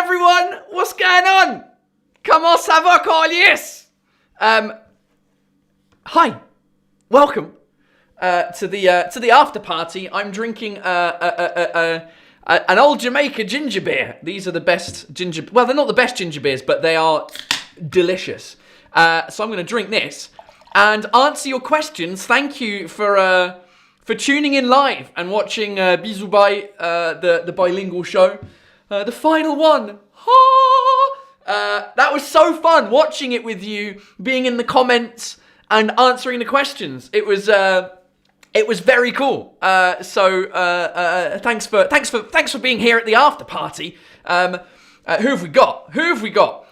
everyone! What's going on? Comment ça va, Corlius? Hi, welcome to the after party. I'm drinking an old Jamaica ginger beer. These are the best ginger. Well, they're not the best ginger beers, but they are delicious. So I'm going to drink this and answer your questions. Thank you for tuning in live and watching Bisoubye, the bilingual show, the final one. That was so fun watching it with you, being in the comments and answering the questions. It was very cool. Thanks for being here at the after party. Who have we got?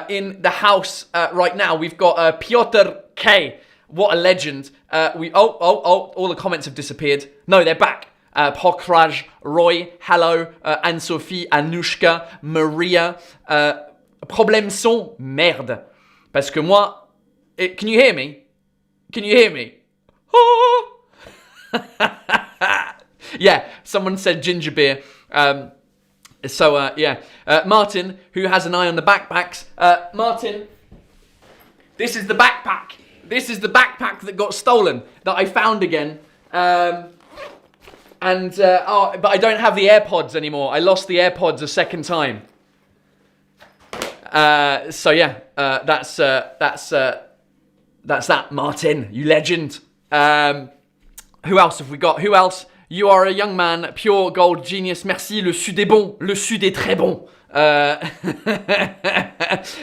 In the house right now? We've got Piotr K. What a legend. All the comments have disappeared. No, they're back. Pokraj, Roy, hello, Anne-Sophie, Anushka, Maria. Problème son, merde. Parce que moi, can you hear me? Yeah, someone said ginger beer. Martin, who has an eye on the backpacks. Martin, this is the backpack. This is the backpack that got stolen, that I found again. But I don't have the AirPods anymore. I lost the AirPods a second time. That's that, Martin, you legend. Who else have we got? Who else? You are a young man, pure gold genius. Merci, le sud est bon. Le sud est très bon.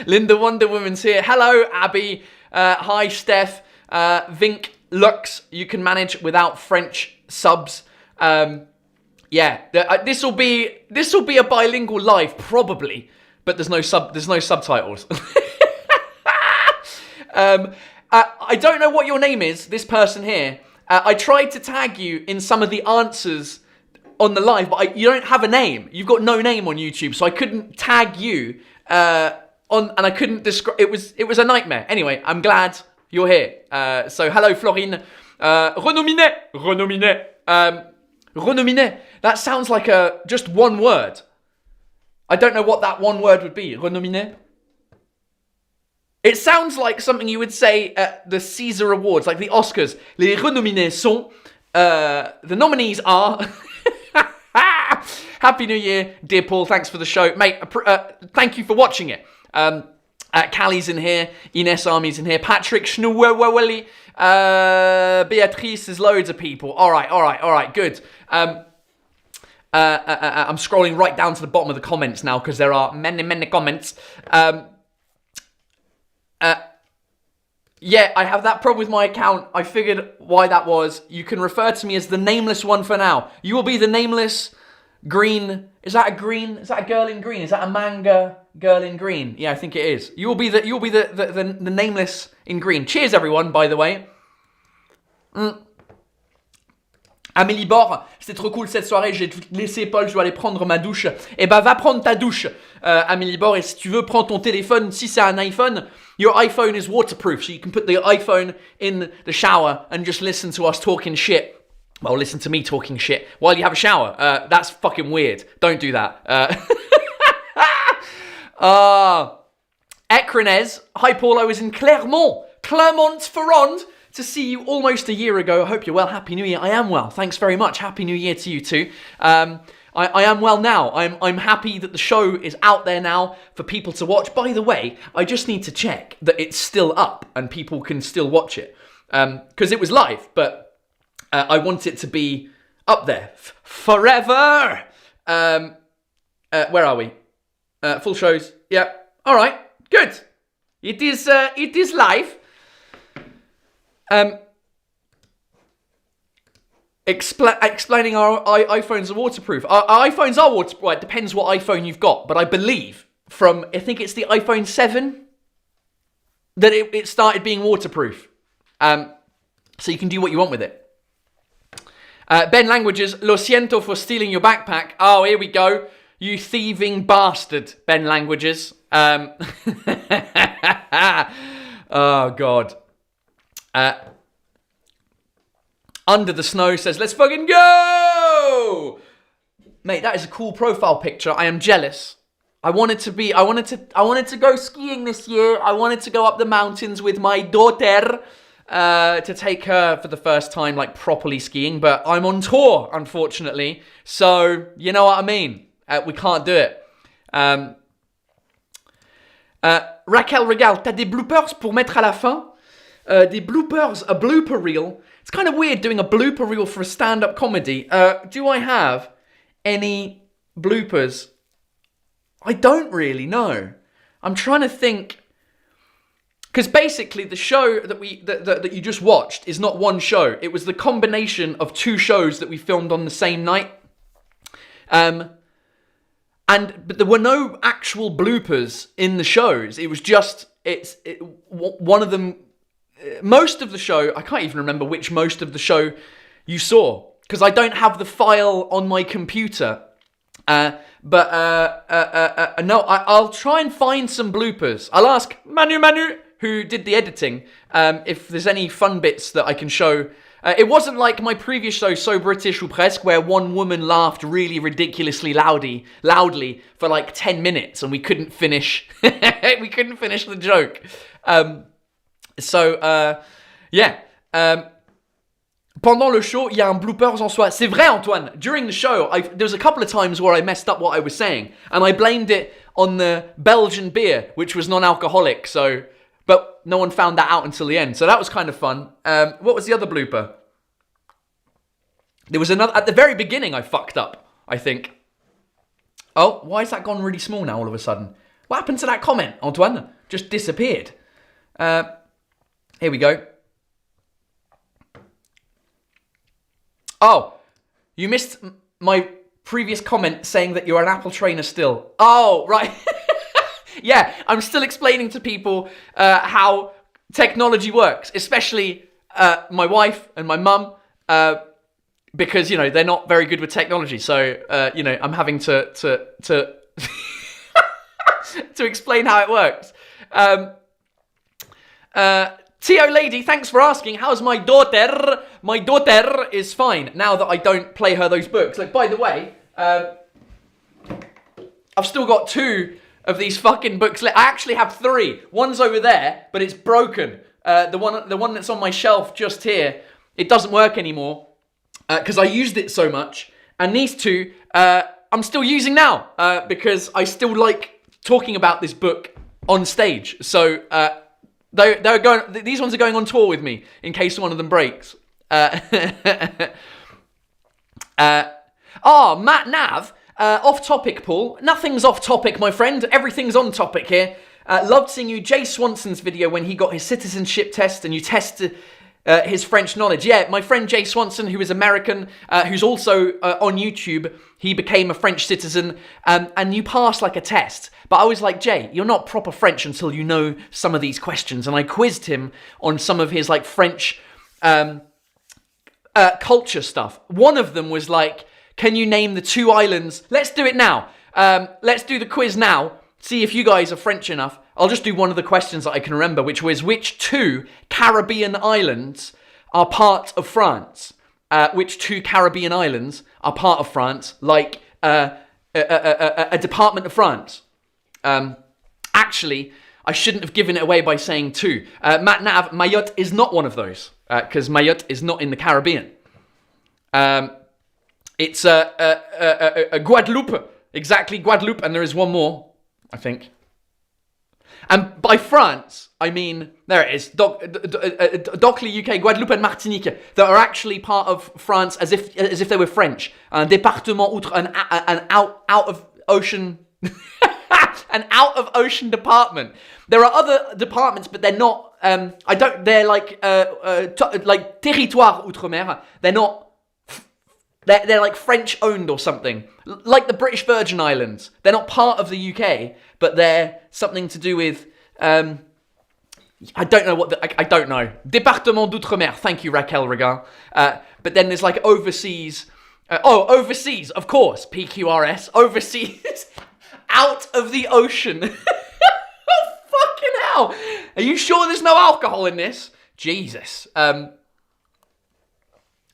Linda Wonder Woman's here. Hello, Abby. Hi, Steph. Vink Lux. You can manage without French subs. This will be a bilingual live, probably, but there's no subtitles. I don't know what your name is, this person here. I tried to tag you in some of the answers on the live, but you don't have a name. You've got no name on YouTube, so I couldn't tag you and I couldn't describe. It was a nightmare. Anyway, I'm glad you're here. So hello, Florine. Renominé. Renominé. That sounds like just one word. I don't know what that one word would be. Renominé. It sounds like something you would say at the Caesar Awards, like the Oscars. Les renominés sont. The nominees are. Happy New Year, dear Paul. Thanks for the show. Mate, thank you for watching it. Callie's in here. Ines Army's in here. Patrick Schnuweweli. Beatrice, there's loads of people. All right, good. I'm scrolling right down to the bottom of the comments now because there are many comments. Yeah, I have that problem with my account. I figured why that was. You can refer to me as the nameless one for now. You will be the nameless green. Is that a green? Is that a girl in green? Is that a manga girl in green? Yeah, I think it is. You will be the nameless in green. Cheers, everyone. By the way. Amélie Bord, c'était trop cool cette soirée, j'ai laissé Paul, je dois aller prendre ma douche. Eh ben, va prendre ta douche, Amélie Bord, et si tu veux, prends ton téléphone, si c'est un iPhone, your iPhone is waterproof, so you can put the iPhone in the shower and just listen to us talking shit. Well, listen to me talking shit while you have a shower. That's fucking weird. Don't do that. Ecrenez, hi Paul, I was in Clermont-Ferrand, to see you almost a year ago. I hope you're well. Happy New Year. I am well. Thanks very much. Happy New Year to you too. I am well now. I'm happy that the show is out there now for people to watch. By the way, I just need to check that it's still up and people can still watch it. Because it was live, but I want it to be up there forever. Where are we? Full shows. Yeah. All right. Good. It is live. Explaining our iPhones are waterproof. Our iPhones are waterproof. Well, it depends what iPhone you've got, but I believe I think it's the iPhone 7 that it started being waterproof. So you can do what you want with it. Ben Languages, lo siento for stealing your backpack. Oh, here we go. You thieving bastard, Ben Languages. Oh, God. Under the Snow says, let's fucking go! Mate, that is a cool profile picture. I am jealous. I wanted to go skiing this year. I wanted to go up the mountains with my daughter to take her for the first time, like properly skiing. But I'm on tour, unfortunately. So you know what I mean. We can't do it. Raquel Regal, t'as des bloopers pour mettre à la fin? Des bloopers, a blooper reel. It's kind of weird doing a blooper reel for a stand-up comedy. Do I have any bloopers? I don't really know. I'm trying to think. Because basically the show that you just watched is not one show. It was the combination of two shows that we filmed on the same night. But there were no actual bloopers in the shows. It was just, one of them, most of the show, I can't even remember which most of the show you saw. Because I don't have the file on my computer. No, I'll try and find some bloopers. I'll ask Manu, who did the editing, if there's any fun bits that I can show. It wasn't like my previous show, So British ou Presque, where one woman laughed really ridiculously loudly for like 10 minutes and we couldn't finish the joke. Yeah. Pendant le show, il y a un bloopers en soi. C'est vrai, Antoine. During the show, there was a couple of times where I messed up what I was saying, and I blamed it on the Belgian beer, which was non-alcoholic. But no one found that out until the end. So that was kind of fun. What was the other blooper? There was another at the very beginning. I fucked up, I think. Oh, why has that gone really small now? All of a sudden, what happened to that comment, Antoine? Just disappeared. Here we go. Oh, you missed my previous comment saying that you're an Apple trainer still. Oh, right. Yeah, I'm still explaining to people how technology works, especially my wife and my mum, because, you know, they're not very good with technology. So, you know, I'm having to to explain how it works. Tio Lady, thanks for asking. How's my daughter? My daughter is fine now that I don't play her those books. Like, by the way, I've still got 2 of these fucking books. I actually have 3. One's over there, but it's broken. The one that's on my shelf just here, it doesn't work anymore because I used it so much. And these 2, I'm still using now because I still like talking about this book on stage. So they're going. These ones are going on tour with me in case one of them breaks. Matt Nav. Off topic, Paul. Nothing's off topic, my friend. Everything's on topic here. Loved seeing you, Jay Swanson's video when he got his citizenship test and you tested his French knowledge. Yeah, my friend Jay Swanson, who is American, who's also on YouTube, he became a French citizen and you passed like a test. But I was like, Jay, you're not proper French until you know some of these questions. And I quizzed him on some of his like French culture stuff. One of them was like, can you name the 2 islands? Let's do it now. Let's do the quiz now. See if you guys are French enough. I'll just do one of the questions that I can remember, which was which 2 Caribbean islands are part of France? Which 2 Caribbean islands are part of France, like a department of France? Actually, I shouldn't have given it away by saying 2. Matt Nav, Mayotte is not one of those, because Mayotte is not in the Caribbean. It's a Guadeloupe, exactly Guadeloupe, and there is one more, I think. And by France, I mean, there it is, Dockley, UK, Guadeloupe and Martinique, that are actually part of France as if they were French. Un département outre, an out of ocean, an out of ocean department. There are other departments, but they're not. They're like territoire outre-mer. They're not. They're like French owned or something, like the British Virgin Islands. They're not part of the UK, but they're something to do with. I don't know what. I don't know. Département d'outre-mer. Thank you, Raquel Regan. But then there's like overseas. Overseas, of course. PQRS. Overseas, out of the ocean. Oh, fucking hell! Are you sure there's no alcohol in this? Jesus.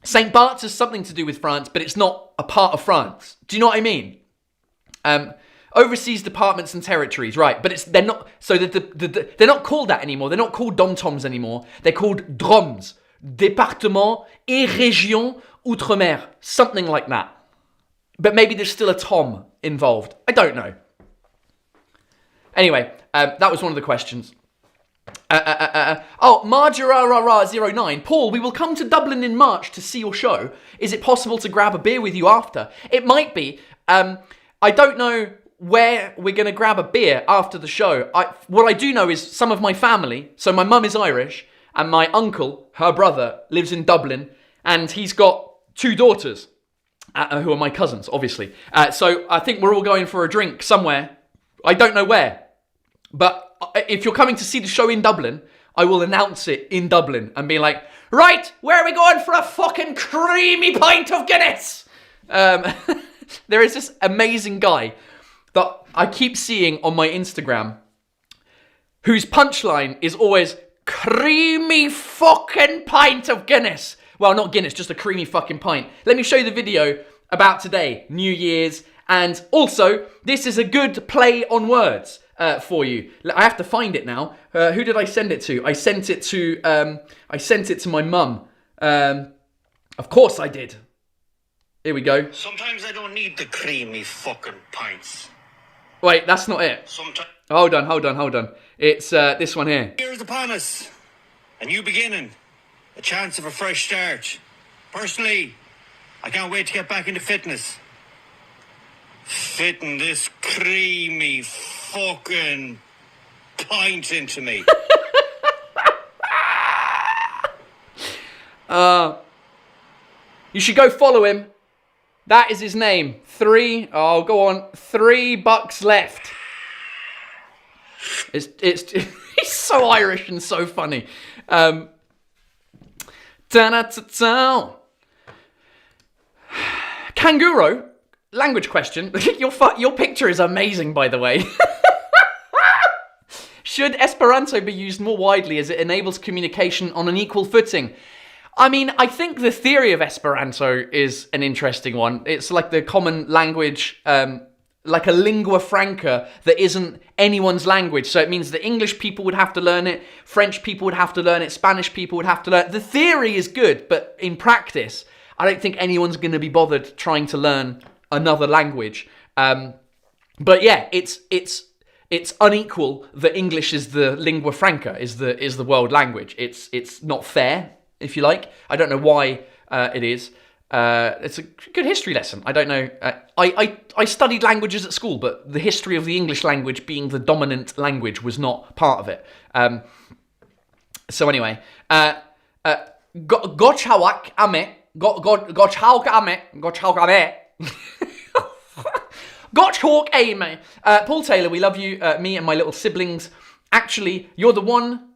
St. Bart's has something to do with France, but it's not a part of France. Do you know what I mean? Overseas departments and territories, right? But they're not. So they're not called that anymore. They're not called dom-toms anymore. They're called DROMs, Département et Région Outre-mer, something like that. But maybe there's still a tom involved. I don't know. Anyway, that was one of the questions. Marjara09. Paul, we will come to Dublin in March to see your show. Is it possible to grab a beer with you after? It might be. I don't know where we're going to grab a beer after the show. What I do know is some of my family, so my mum is Irish, and my uncle, her brother, lives in Dublin, and he's got 2 daughters, who are my cousins, obviously. So I think we're all going for a drink somewhere. I don't know where. But if you're coming to see the show in Dublin, I will announce it in Dublin and be like, right, where are we going for a fucking creamy pint of Guinness? There is this amazing guy that I keep seeing on my Instagram whose punchline is always creamy fucking pint of Guinness. Well, not Guinness, just a creamy fucking pint. Let me show you the video about today, New Year's, and also this is a good play on words for you. I have to find it now. Who did I send it to? I sent it to my mum. Of course I did. Here we go. Sometimes I don't need the creamy fucking pints. Wait, that's not it. Sometimes. Hold on. It's this one here. Here's upon us. A new beginning. A chance of a fresh start. Personally, I can't wait to get back into fitness. Fitting this creamy fucking pint into me. You should go follow him. That is his name. $3 left. It's he's so Irish and so funny. Kangaroo, language question. Your picture is amazing, by the way. Should Esperanto be used more widely as it enables communication on an equal footing? I mean, I think the theory of Esperanto is an interesting one. It's like the common language, like a lingua franca that isn't anyone's language. So it means that English people would have to learn it, French people would have to learn it, Spanish people would have to learn it. The theory is good, but in practice, I don't think anyone's going to be bothered trying to learn another language. But yeah, it's unequal that English is the lingua franca, is the world language. It's not fair, if you like. I don't know why it is. It's a good history lesson. I don't know. I studied languages at school, but the history of the English language being the dominant language was not part of it. So anyway, Gochhawak ame, Gochhawk ame, Gochhawk ame. Paul Taylor, we love you. Me and my little siblings. Actually, you're one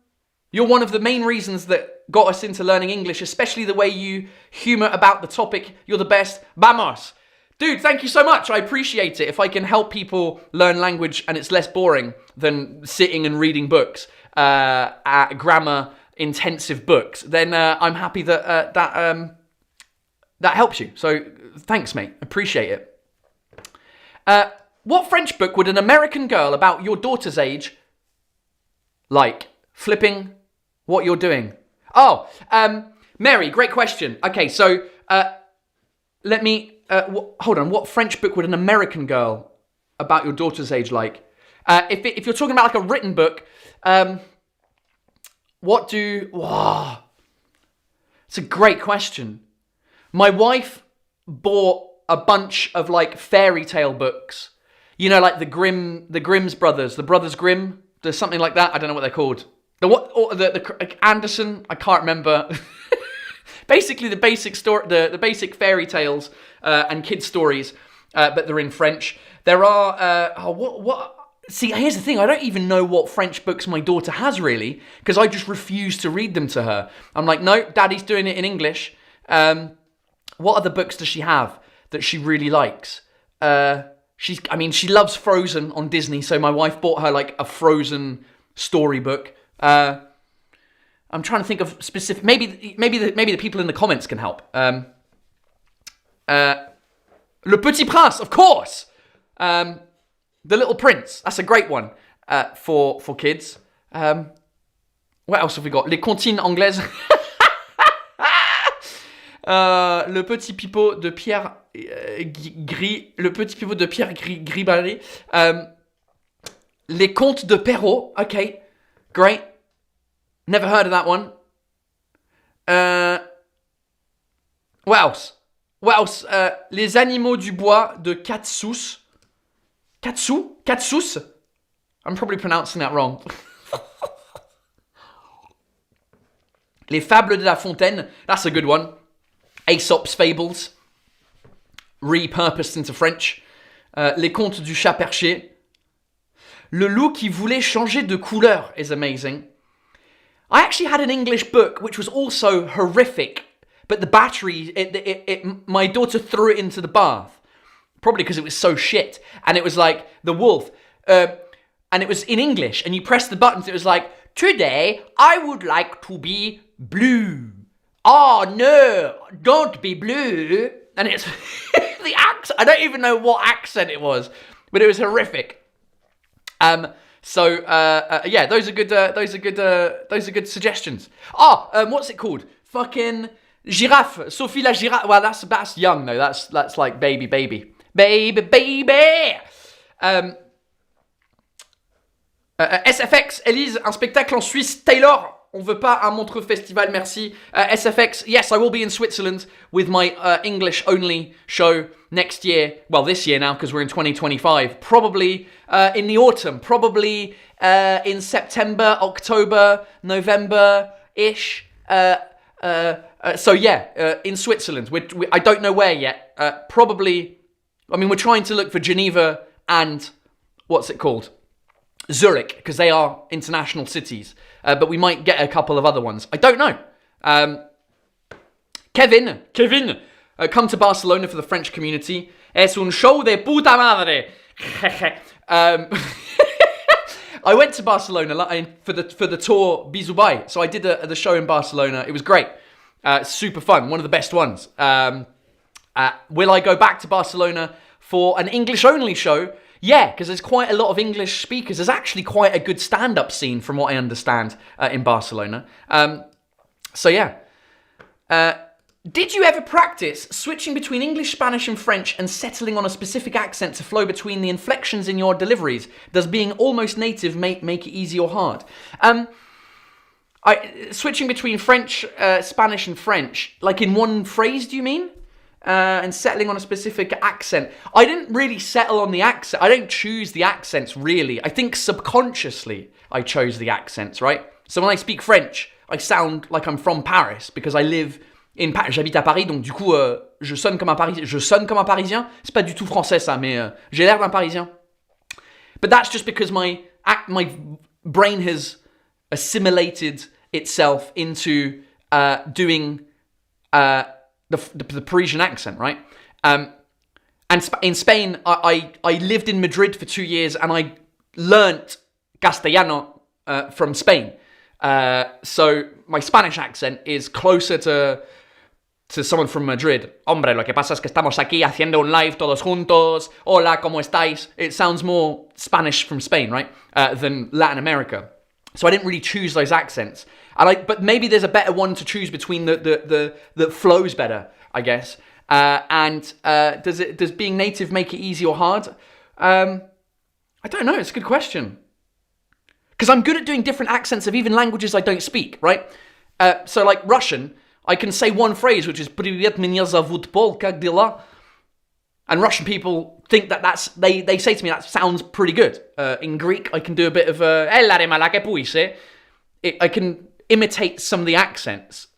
of the main reasons that got us into learning English, especially the way you humour about the topic. You're the best. Vamos. Dude, thank you so much. I appreciate it. If I can help people learn language and it's less boring than sitting and reading books, grammar-intensive books, then I'm happy that that helps you. So thanks, mate. Appreciate it. What French book would an American girl about your daughter's age like? Flipping what you're doing. Oh, Mary, great question. Okay, so let me, hold on. What French book would an American girl about your daughter's age like? If you're talking about like a written book, wow. It's a great question. My wife bought a bunch of like fairy tale books. You know, like the Grimm's brothers, the Brothers Grimm. There's something like that. I don't know what they're called. The Anderson, I can't remember. Basically, the basic story, the basic fairy tales and kids stories, but they're in French. There are See, here's the thing. I don't even know what French books my daughter has really, because I just refuse to read them to her. I'm like, no, Daddy's doing it in English. What other books does she have that she really likes? She loves Frozen on Disney, so my wife bought her like a Frozen storybook. I'm trying to think of specific. Maybe the people in the comments can help. Le Petit Prince, of course. The Little Prince. That's a great one for kids. What else have we got? Les comptines anglaises. Le petit pipeau de Pierre Gris. Le petit pipeau de Pierre Gris-Barré. Les contes de Perrault. Okay, great. Never heard of that one. What else? What else? Les animaux du bois de Katsous. Katsous? I'm probably pronouncing that wrong. Les fables de la fontaine. That's a good one. Aesop's fables. Repurposed into French. Les contes du chat perché. Le loup qui voulait changer de couleur is amazing. I actually had an English book which was also horrific, but the battery, my daughter threw it into the bath, probably because it was so shit. And it was like the wolf, and it was in English, and you press the buttons. It was like, today I would like to be blue. Oh no, don't be blue. And it's the accent. I don't even know what accent it was, but it was horrific. So yeah, those are good. Those are good suggestions. What's it called? Fucking giraffe. Sophie la giraffe. Well, that's young though. That's like baby. SFX, Elise, un spectacle en Suisse. Taylor, on veut pas un Montreux Festival, merci. SFX, yes, I will be in Switzerland with my English-only show next year. Well, this year now, because we're in 2025. Probably in the autumn. Probably in September, October, November-ish. So yeah, in Switzerland. I don't know where yet. Probably, I mean, we're trying to look for Geneva and, what's it called? Zurich, because they are international cities. But we might get a couple of other ones. I don't know. Kevin, come to Barcelona for the French community. Es un show de puta madre. I went to Barcelona for the tour Bisoubye. So I did the show in Barcelona. It was great. Super fun. One of the best ones. Will I go back to Barcelona for an English-only show? Yeah, because there's quite a lot of English speakers. There's actually quite a good stand-up scene, from what I understand, in Barcelona. So yeah. Did you ever practice switching between English, Spanish, and French and settling on a specific accent to flow between the inflections in your deliveries? Does being almost native make it easy or hard? Switching between French, Spanish, and French, like in one phrase, do you mean? And settling on a specific accent. I didn't really settle on the accent. I don't choose the accents, really. I think subconsciously I chose the accents, right? So when I speak French, I sound like I'm from Paris because I live in Paris. J'habite à Paris, donc du coup, je sonne comme un Parisien. Je sonne comme un Parisien. C'est pas du tout français, ça, mais j'ai l'air d'un Parisien. But that's just because my brain has assimilated itself into doing... the Parisian accent, right? And in Spain, I lived in Madrid for 2 years and I learnt Castellano from Spain. So my Spanish accent is closer to someone from Madrid. Hombre, lo que pasa es que estamos aquí haciendo un live todos juntos. Hola, ¿cómo estáis? It sounds more Spanish from Spain, right? Than Latin America. So I didn't really choose those accents. But maybe there's a better one to choose between that flows better, I guess. Does being native make it easy or hard? I don't know. It's a good question. Because I'm good at doing different accents of even languages I don't speak, right? So like Russian, I can say one phrase, which is "Привет, меня зовут Пол, как дела?" And Russian people think they say to me that sounds pretty good. In Greek, I can do a bit of I can imitate some of the accents.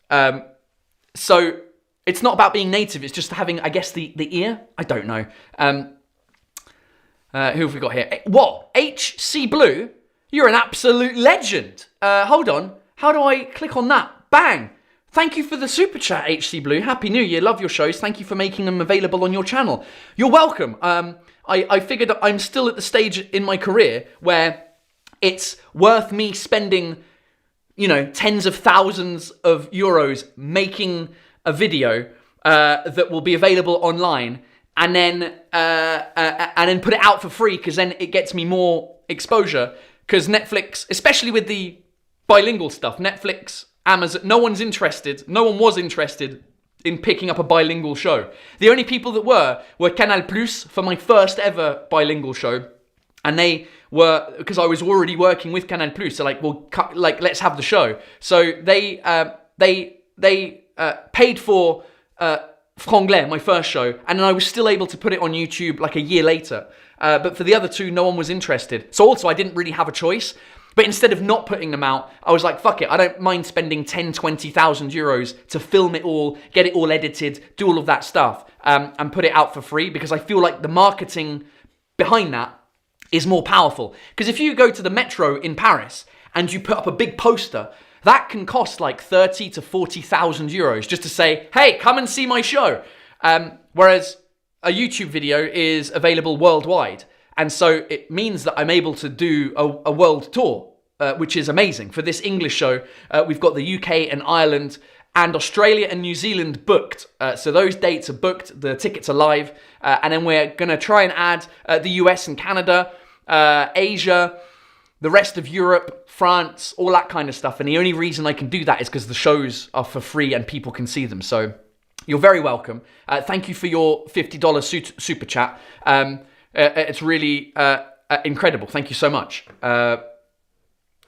So it's not about being native, it's just having, I guess, the ear. I don't know. Who have we got here? What? HC Blue? You're an absolute legend. Hold on. How do I click on that? Bang! Thank you for the super chat, HC Blue. Happy New Year. Love your shows. Thank you for making them available on your channel. You're welcome. I figured I'm still at the stage in my career where it's worth me spending, tens of thousands of euros making a video that will be available online and then put it out for free, because then it gets me more exposure. Because Netflix, especially with the bilingual stuff, Netflix, Amazon, no one was interested in picking up a bilingual show. The only people that were Canal Plus for my first ever bilingual show. And they were, because I was already working with Canal Plus, so like, well, let's have the show. So they paid for Franglais, my first show, and then I was still able to put it on YouTube like a year later. But for the other two, no one was interested. So also, I didn't really have a choice. But instead of not putting them out, I was like, fuck it, I don't mind spending 10, 20,000 euros to film it all, get it all edited, do all of that stuff, and put it out for free, because I feel like the marketing behind that is more powerful. Because if you go to the Metro in Paris and you put up a big poster, that can cost like 30 to 40,000 euros just to say, hey, come and see my show. Whereas a YouTube video is available worldwide. And so it means that I'm able to do a world tour, which is amazing. For this English show, we've got the UK and Ireland and Australia and New Zealand booked. So those dates are booked, the tickets are live. And then we're going to try and add the US and Canada, Asia, the rest of Europe, France, all that kind of stuff. And the only reason I can do that is because the shows are for free and people can see them. So you're very welcome. Thank you for your $50 super chat. It's really incredible. Thank you so much. And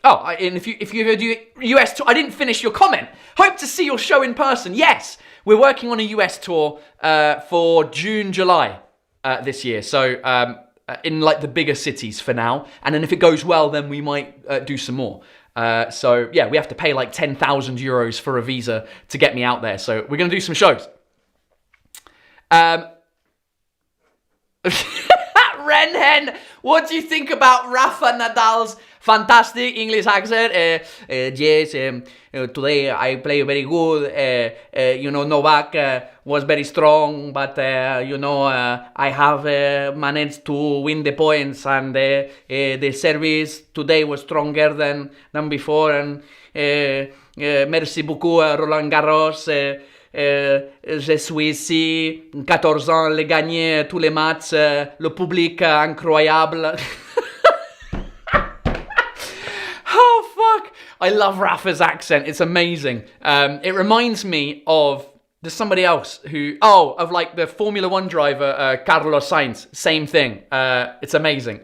if you ever do US tour, I didn't finish your comment. Hope to see your show in person. Yes, we're working on a US tour for June, July this year. So in like the bigger cities for now, and then if it goes well, then we might do some more. So yeah, we have to pay like 10,000 euros for a visa to get me out there. So we're gonna do some shows. Renhen, what do you think about Rafa Nadal's fantastic English accent? Yes, today I play very good. Novak was very strong, but I have managed to win the points, and the service today was stronger than before. And merci beaucoup, Roland Garros. Je suis ici, 14 ans, les gagner tous les matchs, le public incroyable. Oh, fuck. I love Rafa's accent. It's amazing. It reminds me of, there's somebody else of like the Formula 1 driver, Carlos Sainz. Same thing. It's amazing.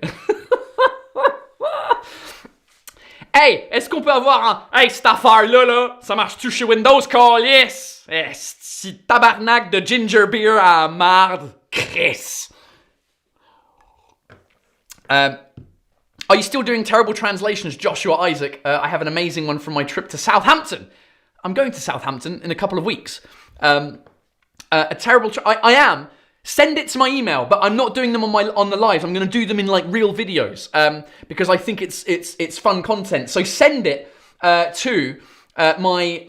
Hey, est-ce qu'on peut avoir un... Hey, cette affaire-là, ça marche-tu chez Windows Call? Yes! Si tabarnak de ginger beer à marde. Chris. Are you still doing terrible translations, Joshua Isaac? I have an amazing one from my trip to Southampton. I'm going to Southampton in a couple of weeks. A terrible... I am... Send it to my email, but I'm not doing them on the lives. I'm going to do them in like real videos because I think it's fun content. So send it to my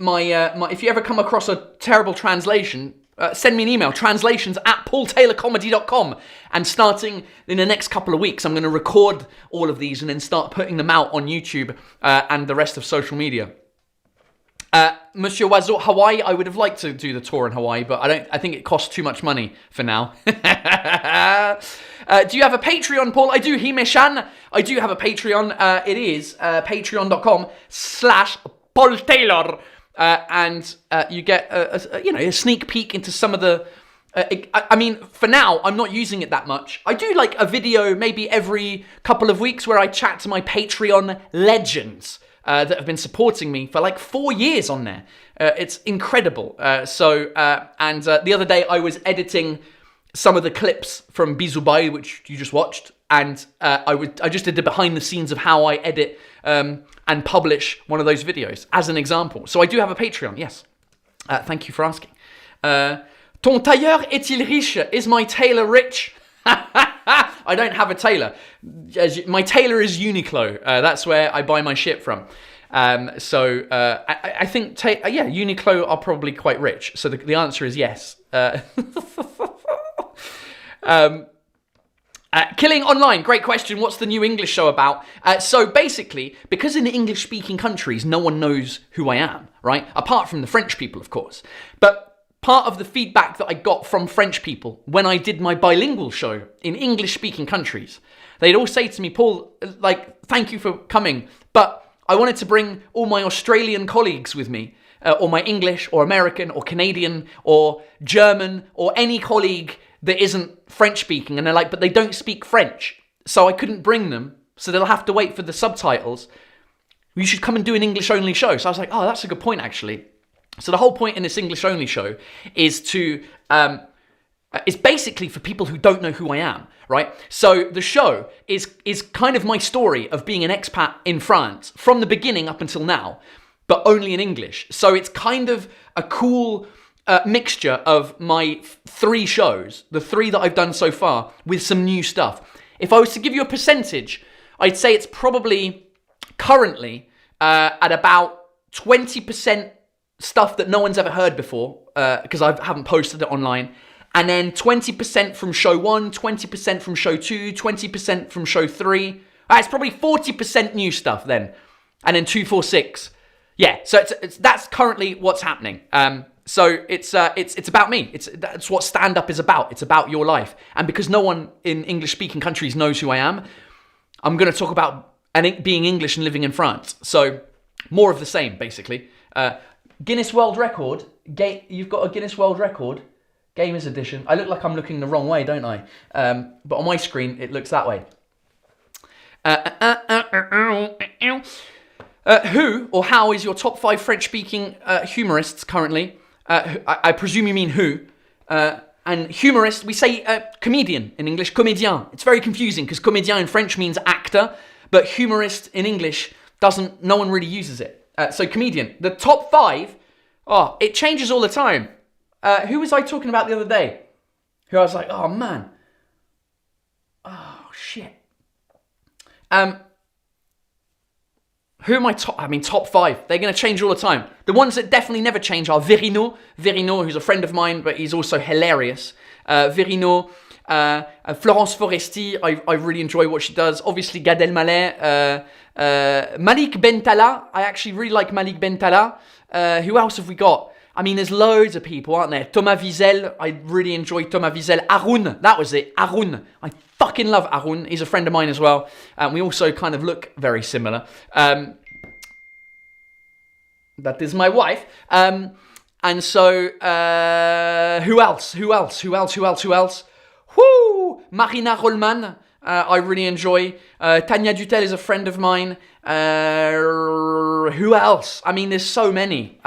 if you ever come across a terrible translation, send me an email, translations@paultaylorcomedy.com. And starting in the next couple of weeks, I'm going to record all of these and then start putting them out on YouTube and the rest of social media. Monsieur Wazo, Hawaii, I would have liked to do the tour in Hawaii, but I think it costs too much money for now. Do you have a Patreon, Paul? I do, Himeshan. I do have a Patreon. It is patreon.com/Paul Taylor. And you get a sneak peek into some of the... I mean, for now, I'm not using it that much. I do like a video maybe every couple of weeks where I chat to my Patreon legends. That have been supporting me for like 4 years on there. It's incredible. And the other day I was editing some of the clips from Bisoubye, which you just watched, and I just did the behind the scenes of how I edit and publish one of those videos as an example. So I do have a Patreon, yes. Thank you for asking. Ton tailleur est-il riche? Is my tailor rich? I don't have a tailor. My tailor is Uniqlo. That's where I buy my shit from. I think, Uniqlo are probably quite rich. So the answer is yes. Killing Online, great question. What's the new English show about? So basically, because in the English-speaking countries, no one knows who I am, right? Apart from the French people, of course. But part of the feedback that I got from French people when I did my bilingual show in English-speaking countries. They'd all say to me, Paul, like, thank you for coming, but I wanted to bring all my Australian colleagues with me, or my English, or American, or Canadian, or German, or any colleague that isn't French-speaking. And they're like, but they don't speak French, so I couldn't bring them, so they'll have to wait for the subtitles. You should come and do an English-only show. So I was like, oh, that's a good point, actually. So the whole point in this English-only show is to... it's basically for people who don't know who I am, right? So the show is kind of my story of being an expat in France from the beginning up until now, but only in English. So it's kind of a cool mixture of my 3 shows, the 3 that I've done so far, with some new stuff. If I was to give you a percentage, I'd say it's probably currently at about 20% stuff that no one's ever heard before, because I haven't posted it online. And then 20% from show 1, 20% from show 2, 20% from show 3. It's probably 40% new stuff then. And then 2, 4, 6. Yeah, so that's currently what's happening. So it's about me. That's what stand-up is about. It's about your life. And because no one in English-speaking countries knows who I am, I'm going to talk about being English and living in France. So more of the same, basically. Guinness World Record. You've got a Guinness World Record. Gamers edition. I look like I'm looking the wrong way, don't I? But on my screen, it looks that way. Who or how is your top 5 French-speaking humorists currently? I presume you mean who. And humorist, we say comedian in English, comédien. It's very confusing because comédien in French means actor, but humorist in English no one really uses it. So comedian. The top 5, it changes all the time. Who was I talking about the other day? Who I was like, oh man. Oh shit. Who am I top 5. They're going to change all the time. The ones that definitely never change are Verino. Verino, who's a friend of mine, but he's also hilarious. Verino, Florence Foresti, I really enjoy what she does. Obviously, Gad Elmaleh. Malik Bentala, I actually really like Malik Bentala. Who else have we got? I mean, there's loads of people, aren't there? Thomas Wiesel, I really enjoy Thomas Wiesel. Arun, that was it, Arun. I fucking love Arun. He's a friend of mine as well. We also kind of look very similar. That is my wife. And so, who else? Whoo! Marina Rollman, I really enjoy. Tanya Dutel is a friend of mine. Who else? I mean, there's so many.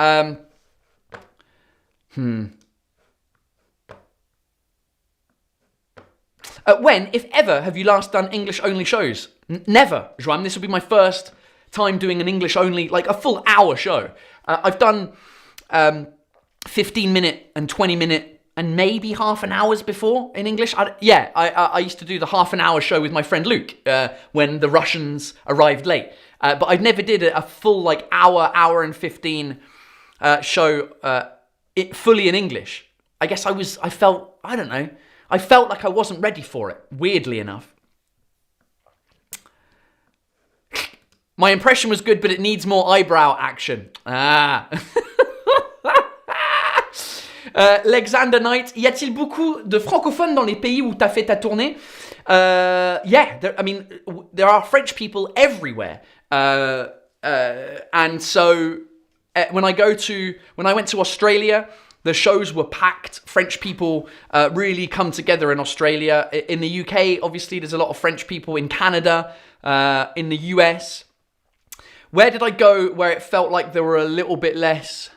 When, if ever, have you last done English-only shows? Never, Joanne. This will be my first time doing an English-only, like a full hour show. I've done 15-minute and 20-minute and maybe half an hour's before in English. I used to do the half an hour show with my friend Luke when the Russians arrived late. But I never did a full like hour and 15 show fully in English. I guess I felt like I wasn't ready for it, weirdly enough. My impression was good, but it needs more eyebrow action. Alexander Knight, y a-t-il beaucoup de francophones dans les pays où t'as fait ta tournée? There are French people everywhere. And so when I went to Australia, the shows were packed. French people really come together in Australia. In the UK, obviously, there's a lot of French people. In Canada, in the US. Where did I go where it felt like there were a little bit less?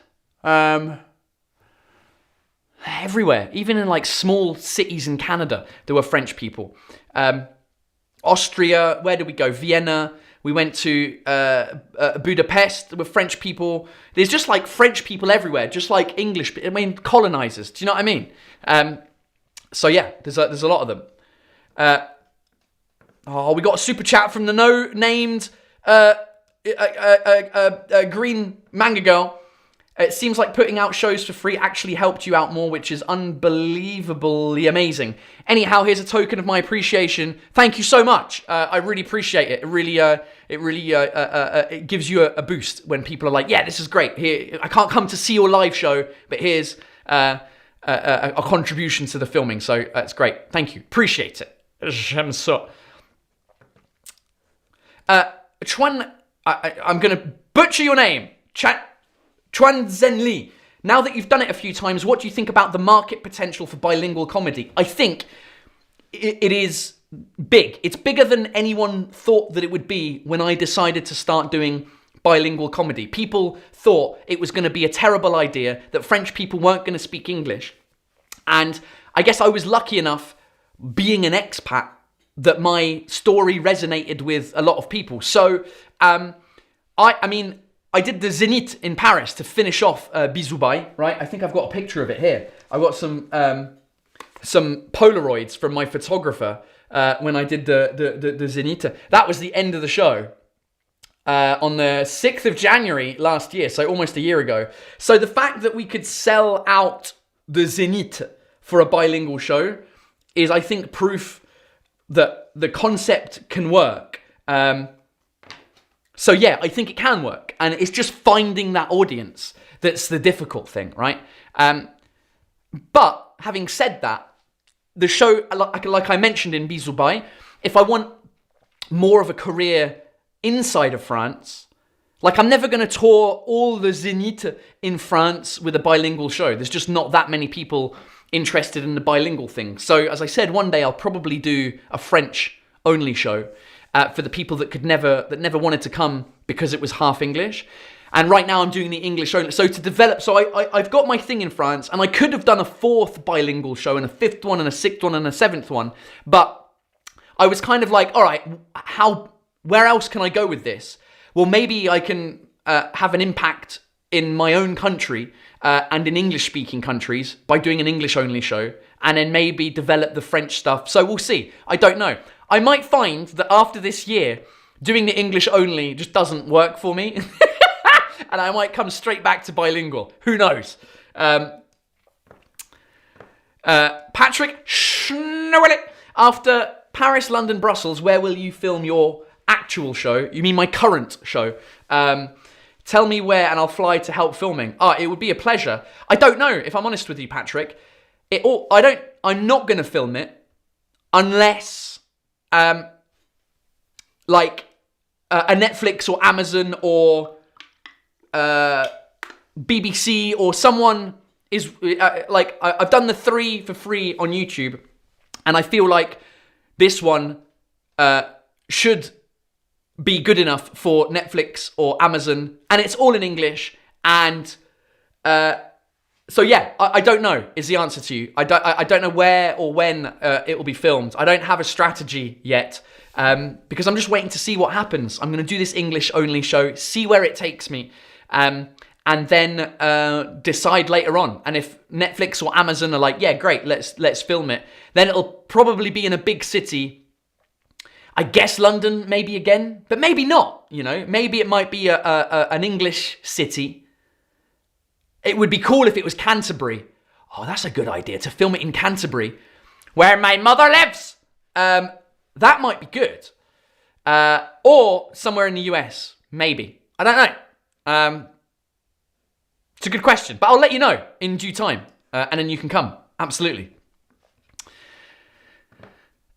Everywhere. Even in like small cities in Canada, there were French people. Austria, where did we go? Vienna. We went to Budapest with French people. There's just like French people everywhere, just like English, colonizers. Do you know what I mean? So yeah, there's a lot of them. We got a super chat from the no-named green manga girl. It seems like putting out shows for free actually helped you out more, which is unbelievably amazing. Anyhow, here's a token of my appreciation. Thank you so much. I really appreciate it. It gives you a boost when people are like, yeah, this is great. Here, I can't come to see your live show, but here's a contribution to the filming. So it's great. Thank you. Appreciate it. J'aime ça. Chuan, I'm going to butcher your name. Chuan Zenli. Now that you've done it a few times, what do you think about the market potential for bilingual comedy? I think it is big. It's bigger than anyone thought that it would be when I decided to start doing bilingual comedy. People thought it was going to be a terrible idea, that French people weren't going to speak English. And I guess I was lucky enough, being an expat, that my story resonated with a lot of people. So, I mean, I did the Zénith in Paris to finish off Bisoubye, right? I think I've got a picture of it here. I got some Polaroids from my photographer when I did the Zénith. That was the end of the show on the 6th of January last year, so almost a year ago. So the fact that we could sell out the Zénith for a bilingual show is, I think, proof that the concept can work. So yeah, I think it can work. And it's just finding that audience that's the difficult thing, right? But having said that, the show, like I mentioned in Bisoubye, if I want more of a career inside of France, like I'm never going to tour all the Zénith in France with a bilingual show. There's just not that many people interested in the bilingual thing. So as I said, one day I'll probably do a French only show for the people that never wanted to come because it was half English. And right now I'm doing the English only. So to develop, so I've got my thing in France, and I could have done a 4th bilingual show and a 5th one and a 6th one and a 7th one. But I was kind of like, all right, where else can I go with this? Well, maybe I can have an impact in my own country and in English-speaking countries by doing an English-only show, and then maybe develop the French stuff. So we'll see. I don't know. I might find that after this year, doing the English-only just doesn't work for me. And I might come straight back to bilingual. Who knows? Patrick Schnowellet. After Paris, London, Brussels, where will you film your actual show? You mean my current show? Tell me where and I'll fly to help filming. It would be a pleasure. I don't know, if I'm honest with you, Patrick. I'm not going to film it unless a Netflix or Amazon or BBC or someone is I've done the 3 for free on YouTube, and I feel like this one should be good enough for Netflix or Amazon, and it's all in English. And so yeah, I don't know is the answer to you. I don't know where or when it will be filmed. I don't have a strategy yet because I'm just waiting to see what happens. I'm going to do this English only show, see where it takes me. And then decide later on. And if Netflix or Amazon are like, yeah, great, let's film it, then it'll probably be in a big city. I guess London, maybe again, but maybe not. You know, maybe it might be an English city. It would be cool if it was Canterbury. Oh, that's a good idea, to film it in Canterbury, where my mother lives. That might be good. Or somewhere in the US, maybe. I don't know. It's a good question, but I'll let you know in due time, and then you can come. Absolutely.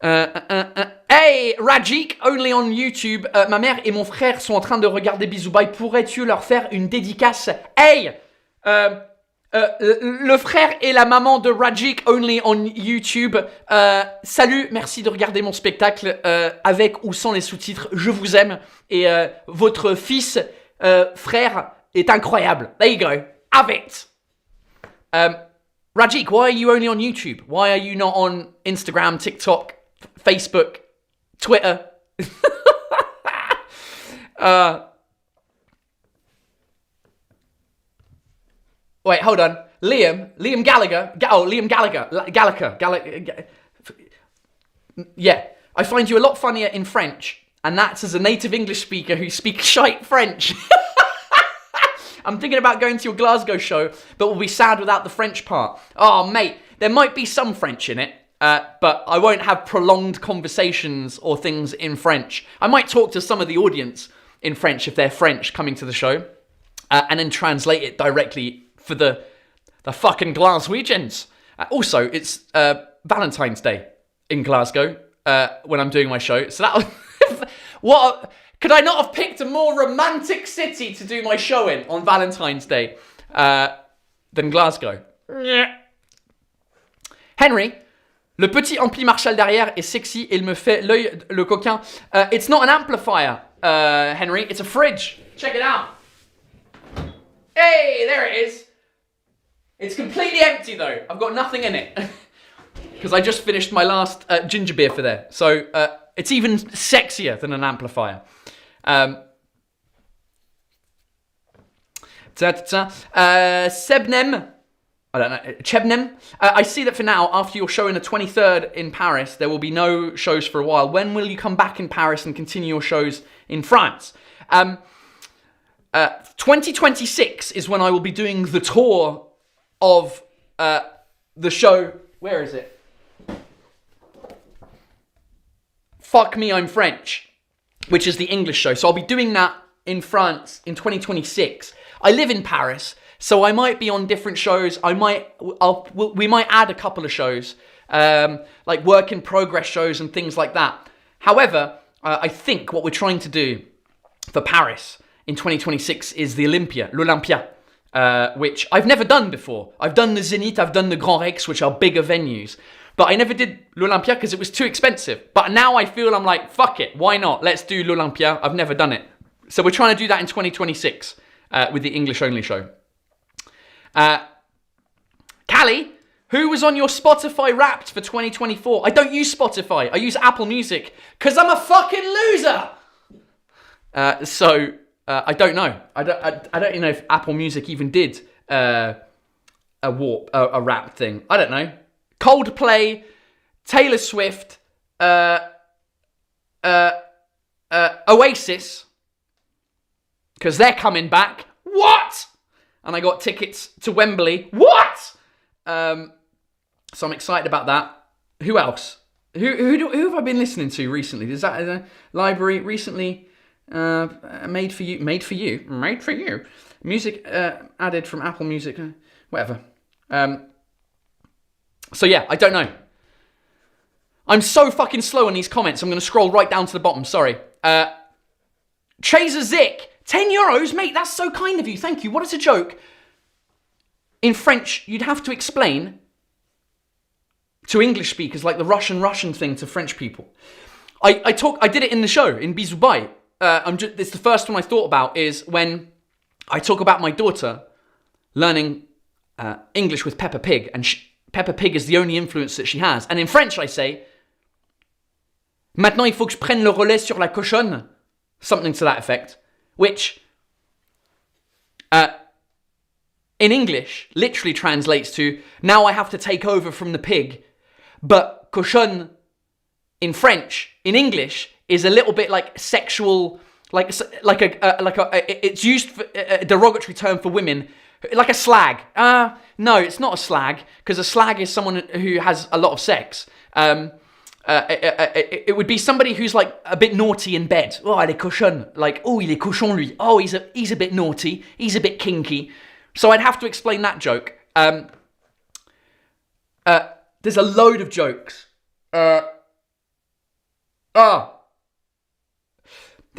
Hey, Rajik, only on YouTube. Ma mère et mon frère sont en train de regarder Bisoubye. Pourrais-tu leur faire une dédicace? Hey, le frère et la maman de Rajik, only on YouTube. Salut, merci de regarder mon spectacle avec ou sans les sous-titres. Je vous aime. Et votre fils, frère, est incroyable. There you go. Have it. Rajik, why are you only on YouTube? Why are you not on Instagram, TikTok, Facebook, Twitter? Wait, hold on. Liam Gallagher. Liam Gallagher. Yeah, I find you a lot funnier in French, and that's as a native English speaker who speaks shite French. I'm thinking about going to your Glasgow show, but will be sad without the French part. Oh, mate, there might be some French in it, but I won't have prolonged conversations or things in French. I might talk to some of the audience in French if they're French coming to the show, and then translate it directly for the The fucking Glaswegians. Also, it's Valentine's Day in Glasgow when I'm doing my show. So that what could I not have picked a more romantic city to do my show in on Valentine's Day than Glasgow? Henry, le petit ampli Marshall derrière est sexy et il me fait l'œil le coquin. It's not an amplifier, Henry. It's a fridge. Check it out. Hey, there it is. It's completely empty though. I've got nothing in it. Because I just finished my last ginger beer for there. So it's even sexier than an amplifier. Sebnem. I don't know. Chebnem. I see that for now, after your show on the 23rd in Paris, there will be no shows for a while. When will you come back in Paris and continue your shows in France? 2026 is when I will be doing the tour of the show. Where is it? Fuck Me, I'm French, which is the English show. So I'll be doing that in France in 2026. I live in Paris, so I might be on different shows. We might add a couple of shows, like work in progress shows and things like that. However, I think what we're trying to do for Paris in 2026 is the l'Olympia, which I've never done before. I've done the Zénith, I've done the Grand Rex, which are bigger venues. But I never did l'Olympia because it was too expensive. But now I feel I'm like, fuck it, why not? Let's do l'Olympia. I've never done it. So we're trying to do that in 2026 with the English-only show. Callie, who was on your Spotify Wrapped for 2024? I don't use Spotify. I use Apple Music because I'm a fucking loser. So I don't know. I don't even know if Apple Music even did a Wrapped thing. I don't know. Coldplay, Taylor Swift, Oasis, because they're coming back. What? And I got tickets to Wembley. What? So I'm excited about that. Who else? Who have I been listening to recently? Is that a library recently? Made for you. Music added from Apple Music. Whatever. So yeah, I don't know. I'm so fucking slow on these comments. I'm going to scroll right down to the bottom. Sorry. Chaser Zik, €10, mate. That's so kind of you. Thank you. What is a joke? In French, you'd have to explain to English speakers like the Russian thing to French people. I did it in the show in Bisoubye. It's the first one I thought about is when I talk about my daughter learning English with Peppa Pig, and Peppa Pig is the only influence that she has. And in French, I say, maintenant il faut que je prenne le relais sur la cochonne. Something to that effect. Which, in English, literally translates to, now I have to take over from the pig. But cochonne, in French, in English, is a little bit like sexual, it's used for a derogatory term for women. Like a slag. No, it's not a slag, because a slag is someone who has a lot of sex. It would be somebody who's like a bit naughty in bed. Oh, il est cochon. Like, oh, il est cochon lui. Oh, he's a bit naughty. He's a bit kinky. So I'd have to explain that joke. There's a load of jokes. There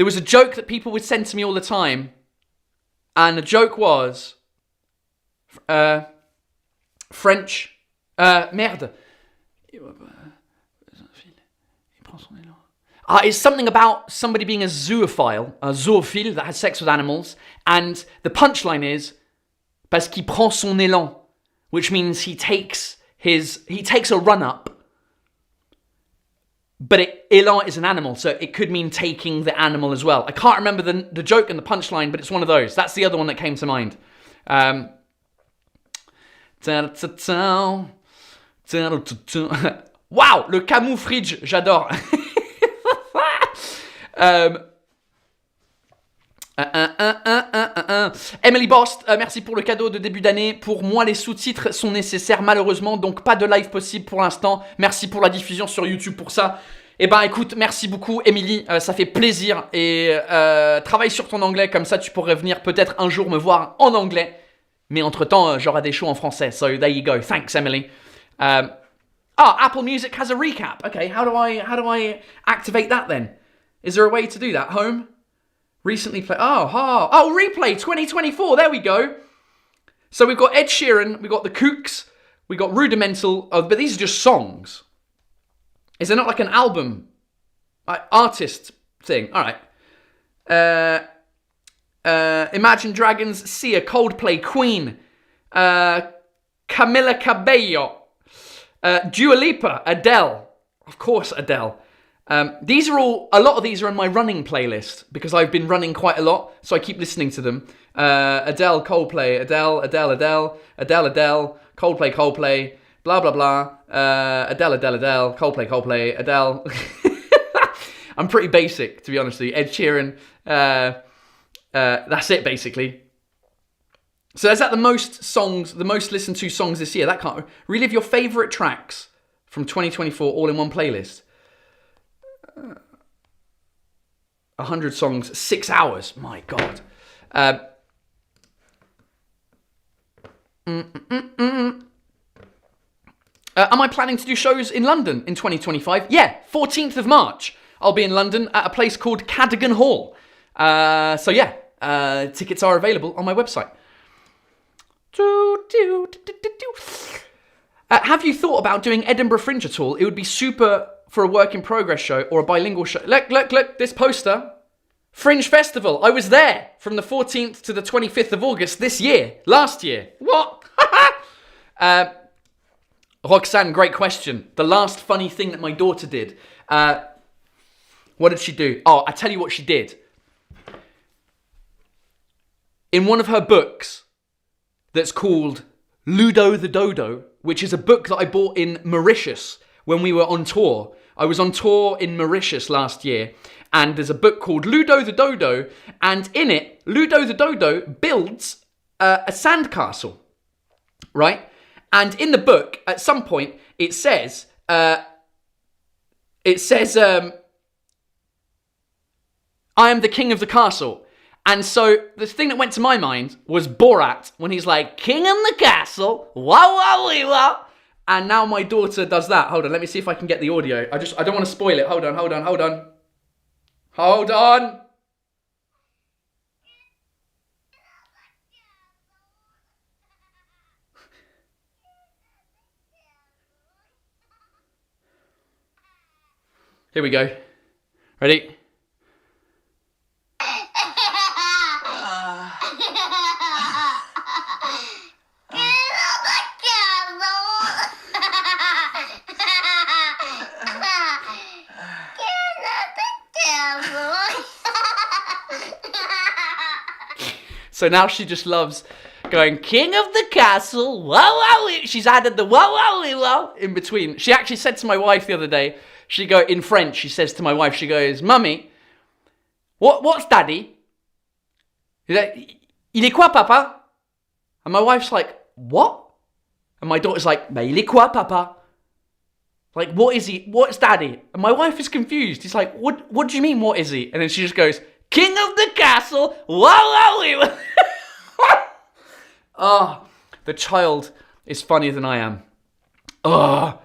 was a joke that people would send to me all the time, and the joke was French. Merde. It's something about somebody being a zoophile that has sex with animals, and the punchline is parce qu'il prend son élan, which means he takes a run up. But élan is an animal, so it could mean taking the animal as well. I can't remember the joke and the punchline, but it's one of those. That's the other one that came to mind. Wow, le camouflage, j'adore. Emily Bost, merci pour le cadeau de début d'année. Pour moi, les sous-titres sont nécessaires malheureusement, donc pas de live possible pour l'instant. Merci pour la diffusion sur YouTube pour ça. Eh ben écoute, merci beaucoup Emily, ça fait plaisir. Et travaille sur ton anglais, comme ça tu pourrais venir peut-être un jour me voir en anglais. Mais entre-temps, j'aurai des shows en français. So there you go. Thanks, Emily. Apple Music has a recap. Okay, how do I activate that then? Is there a way to do that? Home? Recently played. Oh, replay 2024. There we go. So we've got Ed Sheeran, we've got The Kooks, we got Rudimental, but these are just songs. Is there not like an album, artist thing? All right. Imagine Dragons, Sia, Coldplay, Queen, Camila Cabello, Dua Lipa, Adele. Of course, Adele. A lot of these are on my running playlist because I've been running quite a lot, so I keep listening to them. Adele, Coldplay, Adele, Coldplay, blah, blah, blah. Adele, Coldplay, Adele. I'm pretty basic, to be honest with you. Ed Sheeran, that's it, basically. So is that the most listened to songs this year? That can't... Relive your favourite tracks from 2024 all in one playlist. 100 songs, 6 hours. My God. Am I planning to do shows in London in 2025? Yeah, 14th of March. I'll be in London at a place called Cadogan Hall. Tickets are available on my website. Have you thought about doing Edinburgh Fringe at all? It would be super for a work in progress show or a bilingual show. Look, this poster. Fringe Festival. I was there from the 14th to the 25th of August last year. What? Roxanne, great question. The last funny thing that my daughter did. What did she do? Oh, I tell you what she did. In one of her books that's called Ludo the Dodo, which is a book that I bought in Mauritius when we were on tour. I was on tour in Mauritius last year, and there's a book called Ludo the Dodo, and in it, Ludo the Dodo builds a sandcastle, right? And in the book, at some point, it says, I am the king of the castle. And so the thing that went to my mind was Borat, when he's like, king in the castle, wow, wow, wow. And now my daughter does that. Hold on, let me see if I can get the audio. I don't want to spoil it. Hold on. Here we go. Ready? So now she just loves going, king of the castle, wow, wow. She's added the wow, wow, wow in between. She actually said to my wife the other day, in French, she says to my wife, she goes, Mummy, what's daddy? He's like, il est quoi, papa? And my wife's like, what? And my daughter's like, mais il est quoi, papa? Like, what is he? What's daddy? And my wife is confused. He's like, what do you mean, what is he? And then she just goes, king of the castle, wow, wow. Oh, the child is funnier than I am. Oh.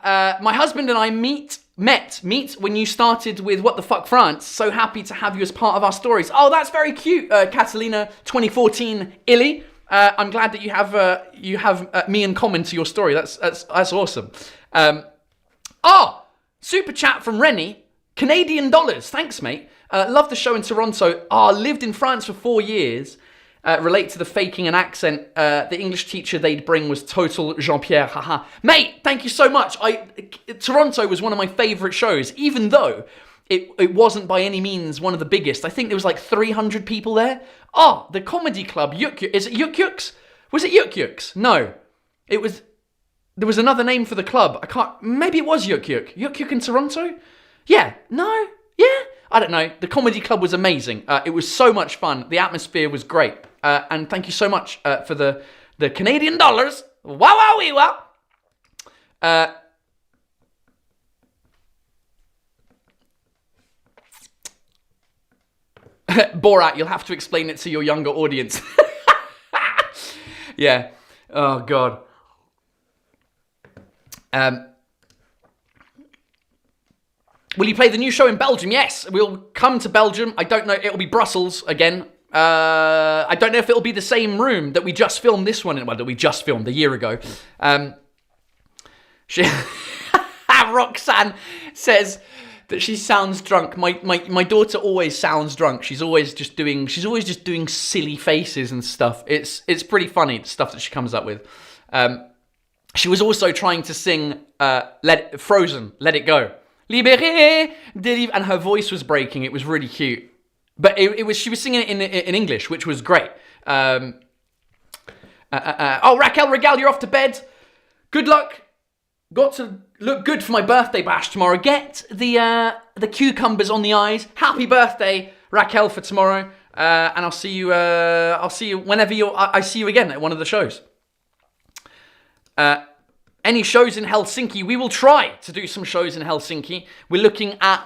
My husband and I met when you started with What the Fuck France. So happy to have you as part of our stories. Oh, that's very cute, Catalina 2014 Illy. I'm glad that you have me in common to your story. That's awesome. Super chat from Rennie. Canadian dollars. Thanks, mate. Love the show in Toronto. Lived in France for 4 years. Relate to the faking an accent. The English teacher they'd bring was total Jean-Pierre. Haha. Mate, thank you so much. Toronto was one of my favourite shows, even though it wasn't by any means one of the biggest. I think there was like 300 people there. The comedy club, Yuk Yuk. Is it Yuk Yuk's? Was it Yuk Yuk's? No. There was another name for the club. Maybe it was Yuk Yuk. Yuk Yuk in Toronto? Yeah. No? Yeah? I don't know. The comedy club was amazing. It was so much fun. The atmosphere was great. And thank you so much for the Canadian dollars. Wow, wow, wee, wow. Borat, you'll have to explain it to your younger audience. Yeah. Oh, God. Will you play the new show in Belgium? Yes, we'll come to Belgium. I don't know. It'll be Brussels again. I don't know if it'll be the same room that we just filmed this one in. Well, that we just filmed a year ago. Roxanne says that she sounds drunk. My daughter always sounds drunk. She's always just doing silly faces and stuff. It's pretty funny, the stuff that she comes up with. She was also trying to sing Frozen, Let It Go. Libéré, and her voice was breaking. It was really cute. But she was singing it in English, which was great. Raquel Regal, you're off to bed. Good luck. Got to look good for my birthday bash tomorrow. Get the cucumbers on the eyes. Happy birthday, Raquel, for tomorrow. And I'll see you whenever I see you again at one of the shows. Any shows in Helsinki? We will try to do some shows in Helsinki. We're looking at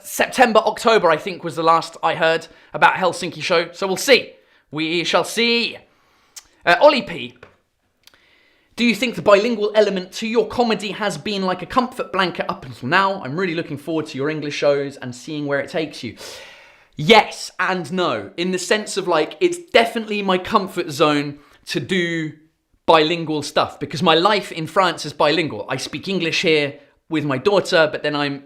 September, October, I think was the last I heard about Helsinki show. So we'll see. We shall see. Ollie P, do you think the bilingual element to your comedy has been like a comfort blanket up until now? I'm really looking forward to your English shows and seeing where it takes you. Yes and no, in the sense of like, it's definitely my comfort zone to do bilingual stuff because my life in France is bilingual. I speak English here with my daughter, but then I'm,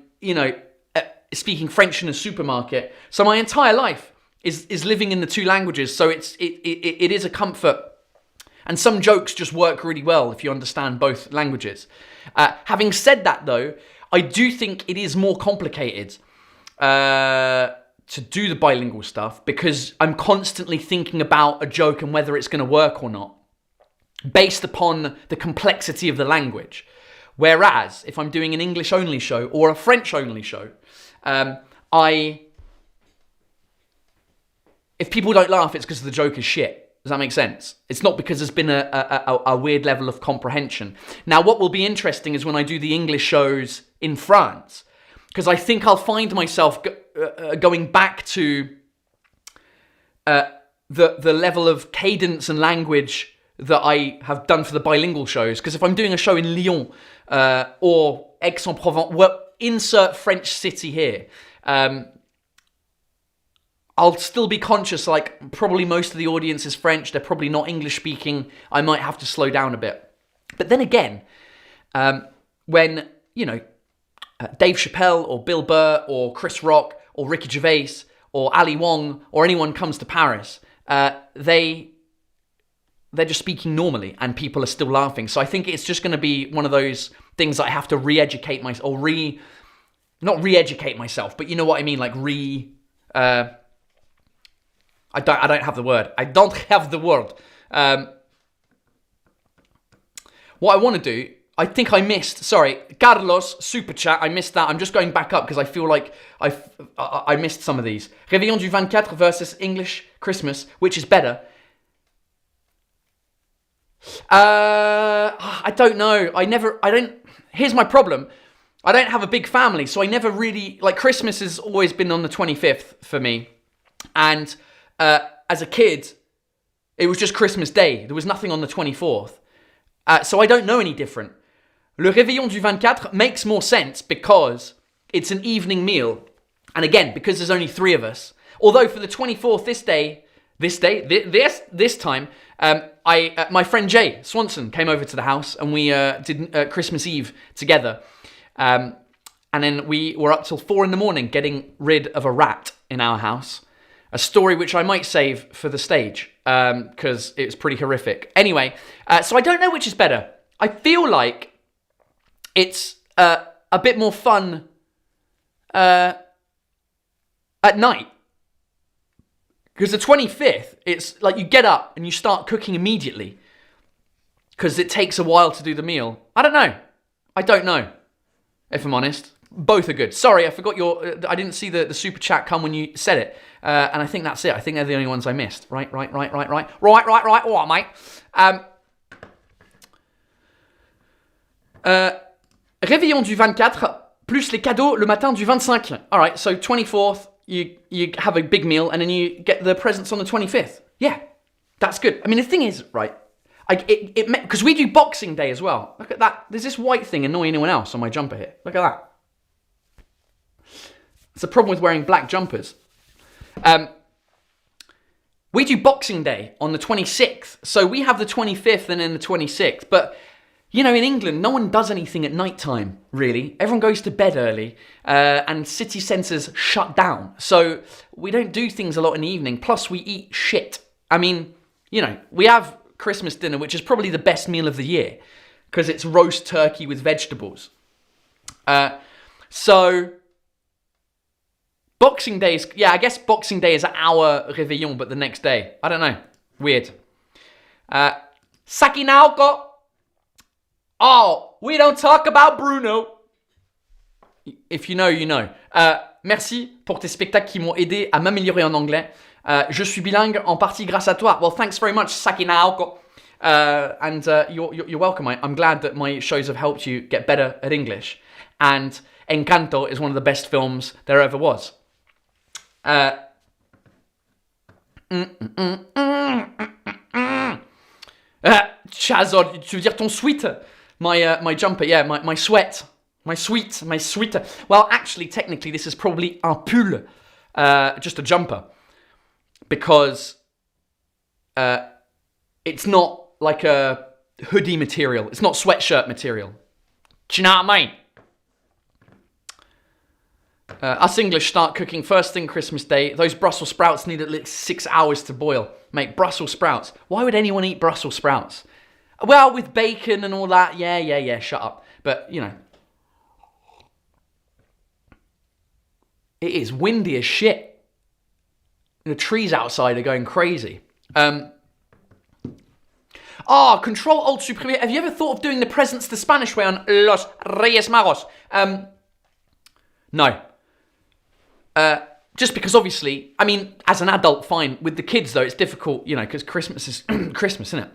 speaking French in a supermarket. So my entire life is living in the two languages. So it is a comfort. And some jokes just work really well if you understand both languages. Having said that, though, I do think it is more complicated to do the bilingual stuff because I'm constantly thinking about a joke and whether it's going to work or not, based upon the complexity of the language. Whereas, if I'm doing an English-only show or a French-only show, if people don't laugh, it's because the joke is shit. Does that make sense? It's not because there's been a weird level of comprehension. Now, what will be interesting is when I do the English shows in France, because I think I'll find myself going back to the level of cadence and language that I have done for the bilingual shows. Because if I'm doing a show in Lyon or Aix-en-Provence, well, insert French city here, I'll still be conscious, like, probably most of the audience is French. They're probably not English speaking. I might have to slow down a bit. But then again, when, Dave Chappelle or Bill Burr or Chris Rock or Ricky Gervais or Ali Wong or anyone comes to Paris, they're just speaking normally and people are still laughing. So I think it's just going to be one of those things that I have to re-educate myself, or not re-educate myself, but you know what I mean, like I don't have the word. I don't have the word. What I want to do, I think I missed, sorry, Carlos, Super Chat, I missed that. I'm just going back up because I feel like I missed some of these. Réveillon du 24 versus English Christmas, which is better? I don't know. Here's my problem. I don't have a big family, so I never really, like, Christmas has always been on the 25th for me. And as a kid, it was just Christmas Day. There was nothing on the 24th. So I don't know any different. Le Réveillon du 24 makes more sense because it's an evening meal. And again, because there's only 3 of us. Although for the 24th, this time, my friend Jay Swanson came over to the house and we did Christmas Eve together. And then we were up till 4 a.m. getting rid of a rat in our house. A story which I might save for the stage, because it was pretty horrific. Anyway, so I don't know which is better. I feel like it's a bit more fun at night. Because the 25th, it's like you get up and you start cooking immediately. Because it takes a while to do the meal. I don't know, if I'm honest. Both are good. Sorry, I forgot I didn't see the super chat come when you said it. And I think that's it. I think they're the only ones I missed. Right. All right, mate. Réveillon du 24, plus les cadeaux le matin du 25. All right, so 24th, you have a big meal, and then you get the presents on the 25th. Yeah, that's good. I mean, the thing is, right, because we do Boxing Day as well. Look at that. There's this white thing annoying anyone else on my jumper here. Look at that. It's a problem with wearing black jumpers. We do Boxing Day on the 26th. So we have the 25th and then the 26th. But, you know, in England, no one does anything at night time, really. Everyone goes to bed early and city centres shut down. So we don't do things a lot in the evening. Plus, we eat shit. I mean, you know, we have Christmas dinner, which is probably the best meal of the year because it's roast turkey with vegetables. So Boxing Day is, yeah, I guess Boxing Day is our réveillon, but the next day. I don't know. Weird. Sakinauko. Oh, we don't talk about Bruno. If you know, you know. Merci pour tes spectacles qui m'ont aidé à m'améliorer en anglais. Je suis bilingue en partie grâce à toi. Well, thanks very much, Sakinauko. And you're welcome. I'm glad that my shows have helped you get better at English. And Encanto is one of the best films there ever was. Chazod, tu veux dire ton sweat? My jumper, yeah, my sweat. My sweat. Well, actually, technically, this is probably un pull, just a jumper. Because it's not like a hoodie material. It's not sweatshirt material. Do you know what I mean? Us English start cooking first thing Christmas Day. Those Brussels sprouts need at least 6 hours to boil. Mate, Brussels sprouts. Why would anyone eat Brussels sprouts? Well, with bacon and all that. Yeah, shut up. But, you know. It is windy as shit. The trees outside are going crazy. Control Alt Suprimir. Have you ever thought of doing the presents the Spanish way on Los Reyes Magos? No. Just because obviously, I mean, as an adult, fine. With the kids though, it's difficult, you know, because Christmas is Christmas, isn't it?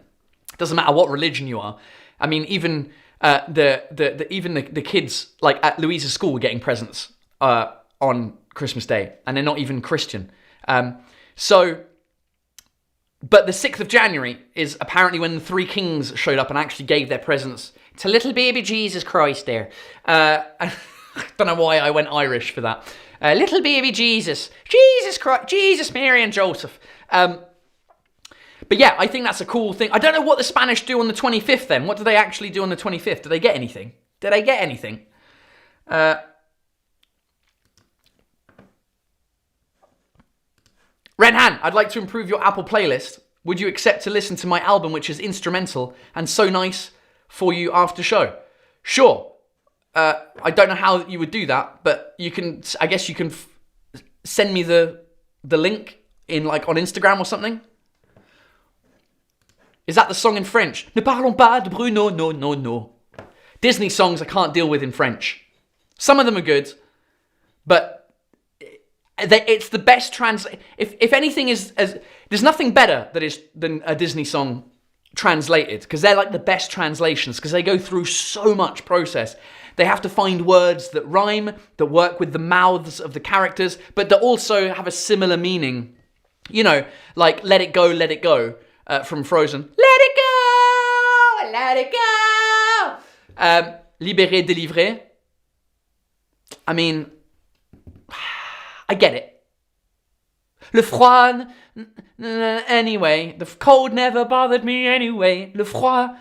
It doesn't matter what religion you are. I mean, even the kids like at Louisa's school were getting presents on Christmas Day, and they're not even Christian. But the 6th of January is apparently when the three kings showed up and actually gave their presents to little baby Jesus Christ there. I don't know why I went Irish for that. Little baby Jesus Christ, Jesus, Mary and Joseph. But yeah, I think that's a cool thing. I don't know what the Spanish do on the 25th then. What do they actually do on the 25th? Do they get anything? Renhan, I'd like to improve your Apple playlist. Would you accept to listen to my album, which is instrumental and so nice for you after show? Sure. I don't know how you would do that, but you can. I guess you can send me the link in like on Instagram or something. Is that the song in French? Ne parlons pas de Bruno, no. Disney songs I can't deal with in French. Some of them are good, but it's the best If anything there's nothing better than a Disney song translated, because they're like the best translations, because they go through so much process. They have to find words that rhyme, that work with the mouths of the characters, but that also have a similar meaning. You know, like Let It Go, from Frozen. Let it go. Libéré, délivré. I mean, I get it. Le froid, anyway. The cold never bothered me anyway. Le froid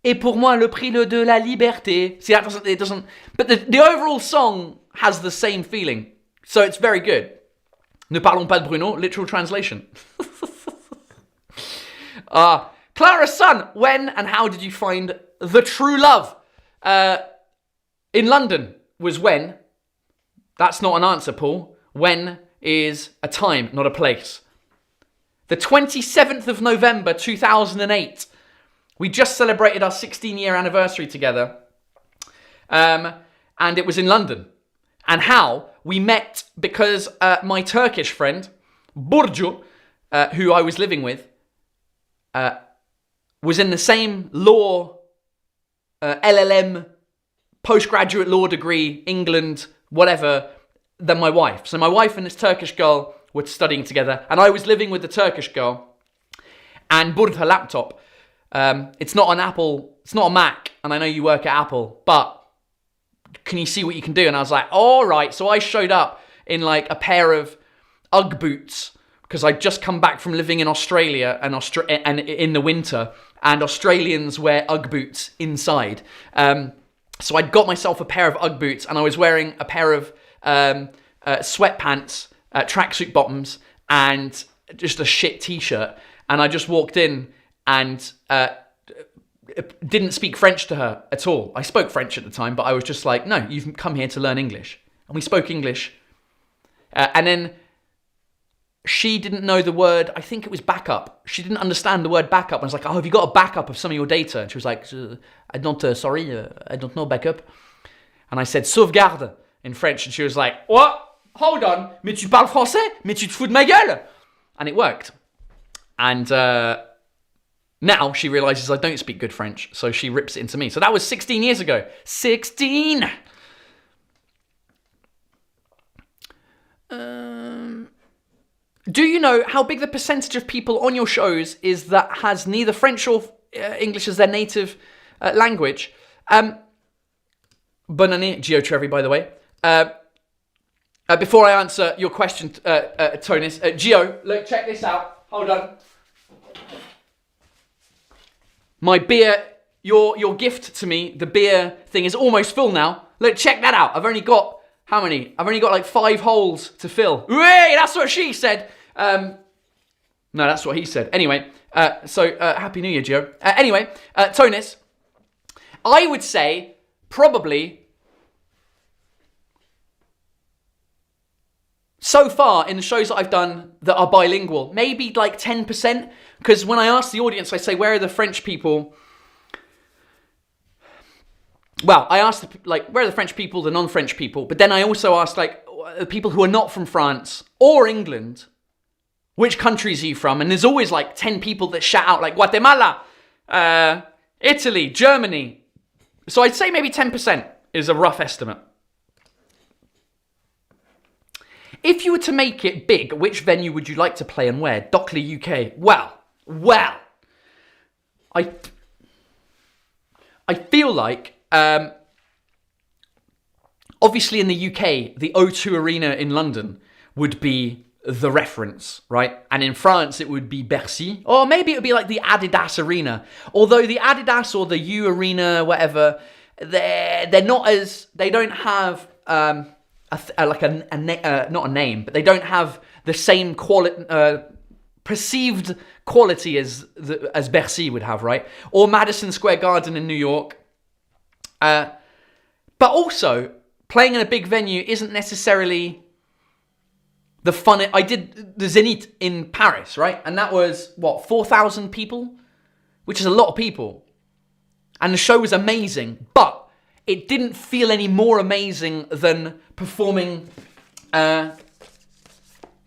est pour moi le prix de la liberté. See, it doesn't. But the overall song has the same feeling, so it's very good. Ne parlons pas de Bruno. Literal translation. Clara's son. When and how did you find the true love? In London was when. That's not an answer, Paul. When is a time, not a place. The 27th of November 2008. We just celebrated our 16-year anniversary together. And it was in London. And how? We met because my Turkish friend, Burcu, who I was living with, was in the same law LLM postgraduate law degree, England, whatever, than my wife. So my wife and this Turkish girl were studying together, and I was living with the Turkish girl and bought her laptop. It's not an Apple, it's not a Mac, and I know you work at Apple, but can you see what you can do? And I was like, all right. So I showed up in like a pair of Ugg boots because I'd just come back from living in Australia and in the winter, and Australians wear Ugg boots inside. So I'd got myself a pair of Ugg boots, and I was wearing a pair of sweatpants, tracksuit bottoms, and just a shit t-shirt. And I just walked in and didn't speak French to her at all. I spoke French at the time, but I was just like, no, you've come here to learn English. And we spoke English. And then she didn't know the word, I think it was backup. She didn't understand the word backup. I was like, oh, have you got a backup of some of your data? And she was like, I don't know backup. And I said, sauvegarde in French. And she was like, what? Hold on. Mais tu parles français? Mais tu te fous de ma gueule? And it worked. And now she realizes I don't speak good French, so she rips it into me. So that was 16 years ago. 16! Do you know how big the percentage of people on your shows is that has neither French or English as their native language? Bonne année, Gio Trevi, by the way. Before I answer your question, Tonis, Gio, look, check this out. Hold on. My beer, your gift to me, the beer thing is almost full now. Look, check that out. I've only got, how many? I've only got like 5 holes to fill. Hey, that's what she said. No, that's what he said. Anyway, Happy New Year, Gio. Anyway, Tonis, I would say probably so far in the shows that I've done that are bilingual, maybe like 10%. Because when I ask the audience, I say, where are the French people? Well, I asked, like, where are the French people, the non-French people? But then I also asked, like, the people who are not from France or England, which countries are you from? And there's always, like, 10 people that shout out, like, Guatemala, Italy, Germany. So I'd say maybe 10% is a rough estimate. If you were to make it big, which venue would you like to play and where? Dockley, UK. Well, I feel like, obviously in the UK, the O2 Arena in London would be the reference, right? And in France, it would be Bercy. Or maybe it would be like the Adidas Arena. Although the Adidas or the U Arena, whatever, they're not as, they don't have not a name, but they don't have the same quality, perceived quality as Bercy would have, right? Or Madison Square Garden in New York. But also, playing in a big venue isn't necessarily the fun. I did the Zénith in Paris, right? And that was, 4,000 people? Which is a lot of people. And the show was amazing, but it didn't feel any more amazing than performing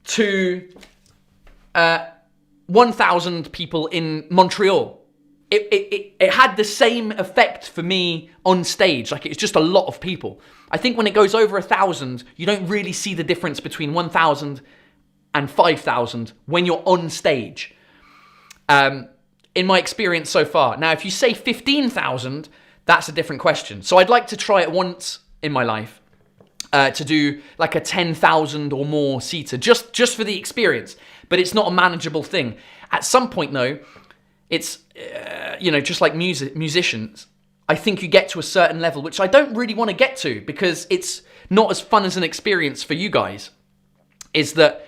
to 1,000 people in Montreal. It had the same effect for me on stage. Like, it's just a lot of people. I think when it goes over 1,000, you don't really see the difference between 1,000 and 5,000 when you're on stage. In my experience so far. Now, if you say 15,000, that's a different question. So I'd like to try it once in my life to do like a 10,000 or more seater, just for the experience. But it's not a manageable thing. At some point, though, it's, just like musicians, I think you get to a certain level, which I don't really want to get to because it's not as fun as an experience for you guys, is that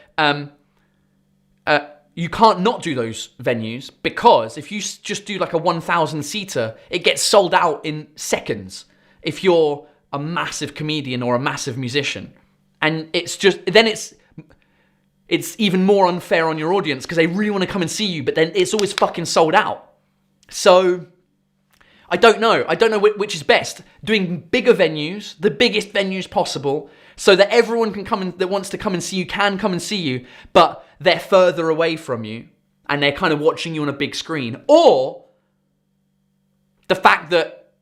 you can't not do those venues because if you just do like a 1,000 seater, it gets sold out in seconds if you're a massive comedian or a massive musician. And it's just, then it's even more unfair on your audience because they really want to come and see you, but then it's always fucking sold out. So I don't know which is best. Doing bigger venues, the biggest venues possible, so that everyone can come and that wants to come and see you can come and see you, but they're further away from you and they're kind of watching you on a big screen. Or the fact that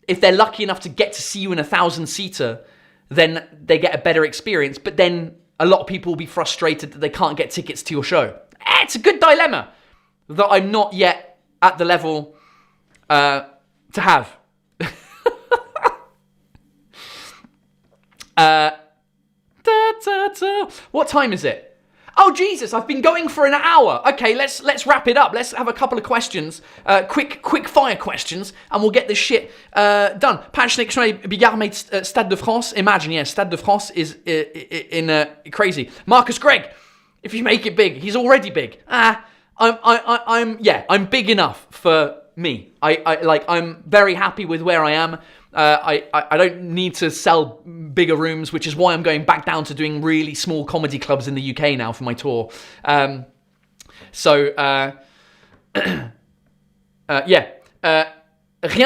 if they're lucky enough to get to see you in a 1,000-seater, then they get a better experience. But then a lot of people will be frustrated that they can't get tickets to your show. It's a good dilemma that I'm not yet at the level to have. What time is it? Oh, Jesus, I've been going for an hour. Okay, let's wrap it up. Let's have a couple of questions, quick fire questions, and we'll get this shit done. Patrick Bigard made Stade de France. Imagine, yeah, Stade de France is in crazy. Marcus Gregg, if you make it big, he's already big. I'm big enough for me. I'm very happy with where I am. I don't need to sell bigger rooms, which is why I'm going back down to doing really small comedy clubs in the UK now for my tour. Rien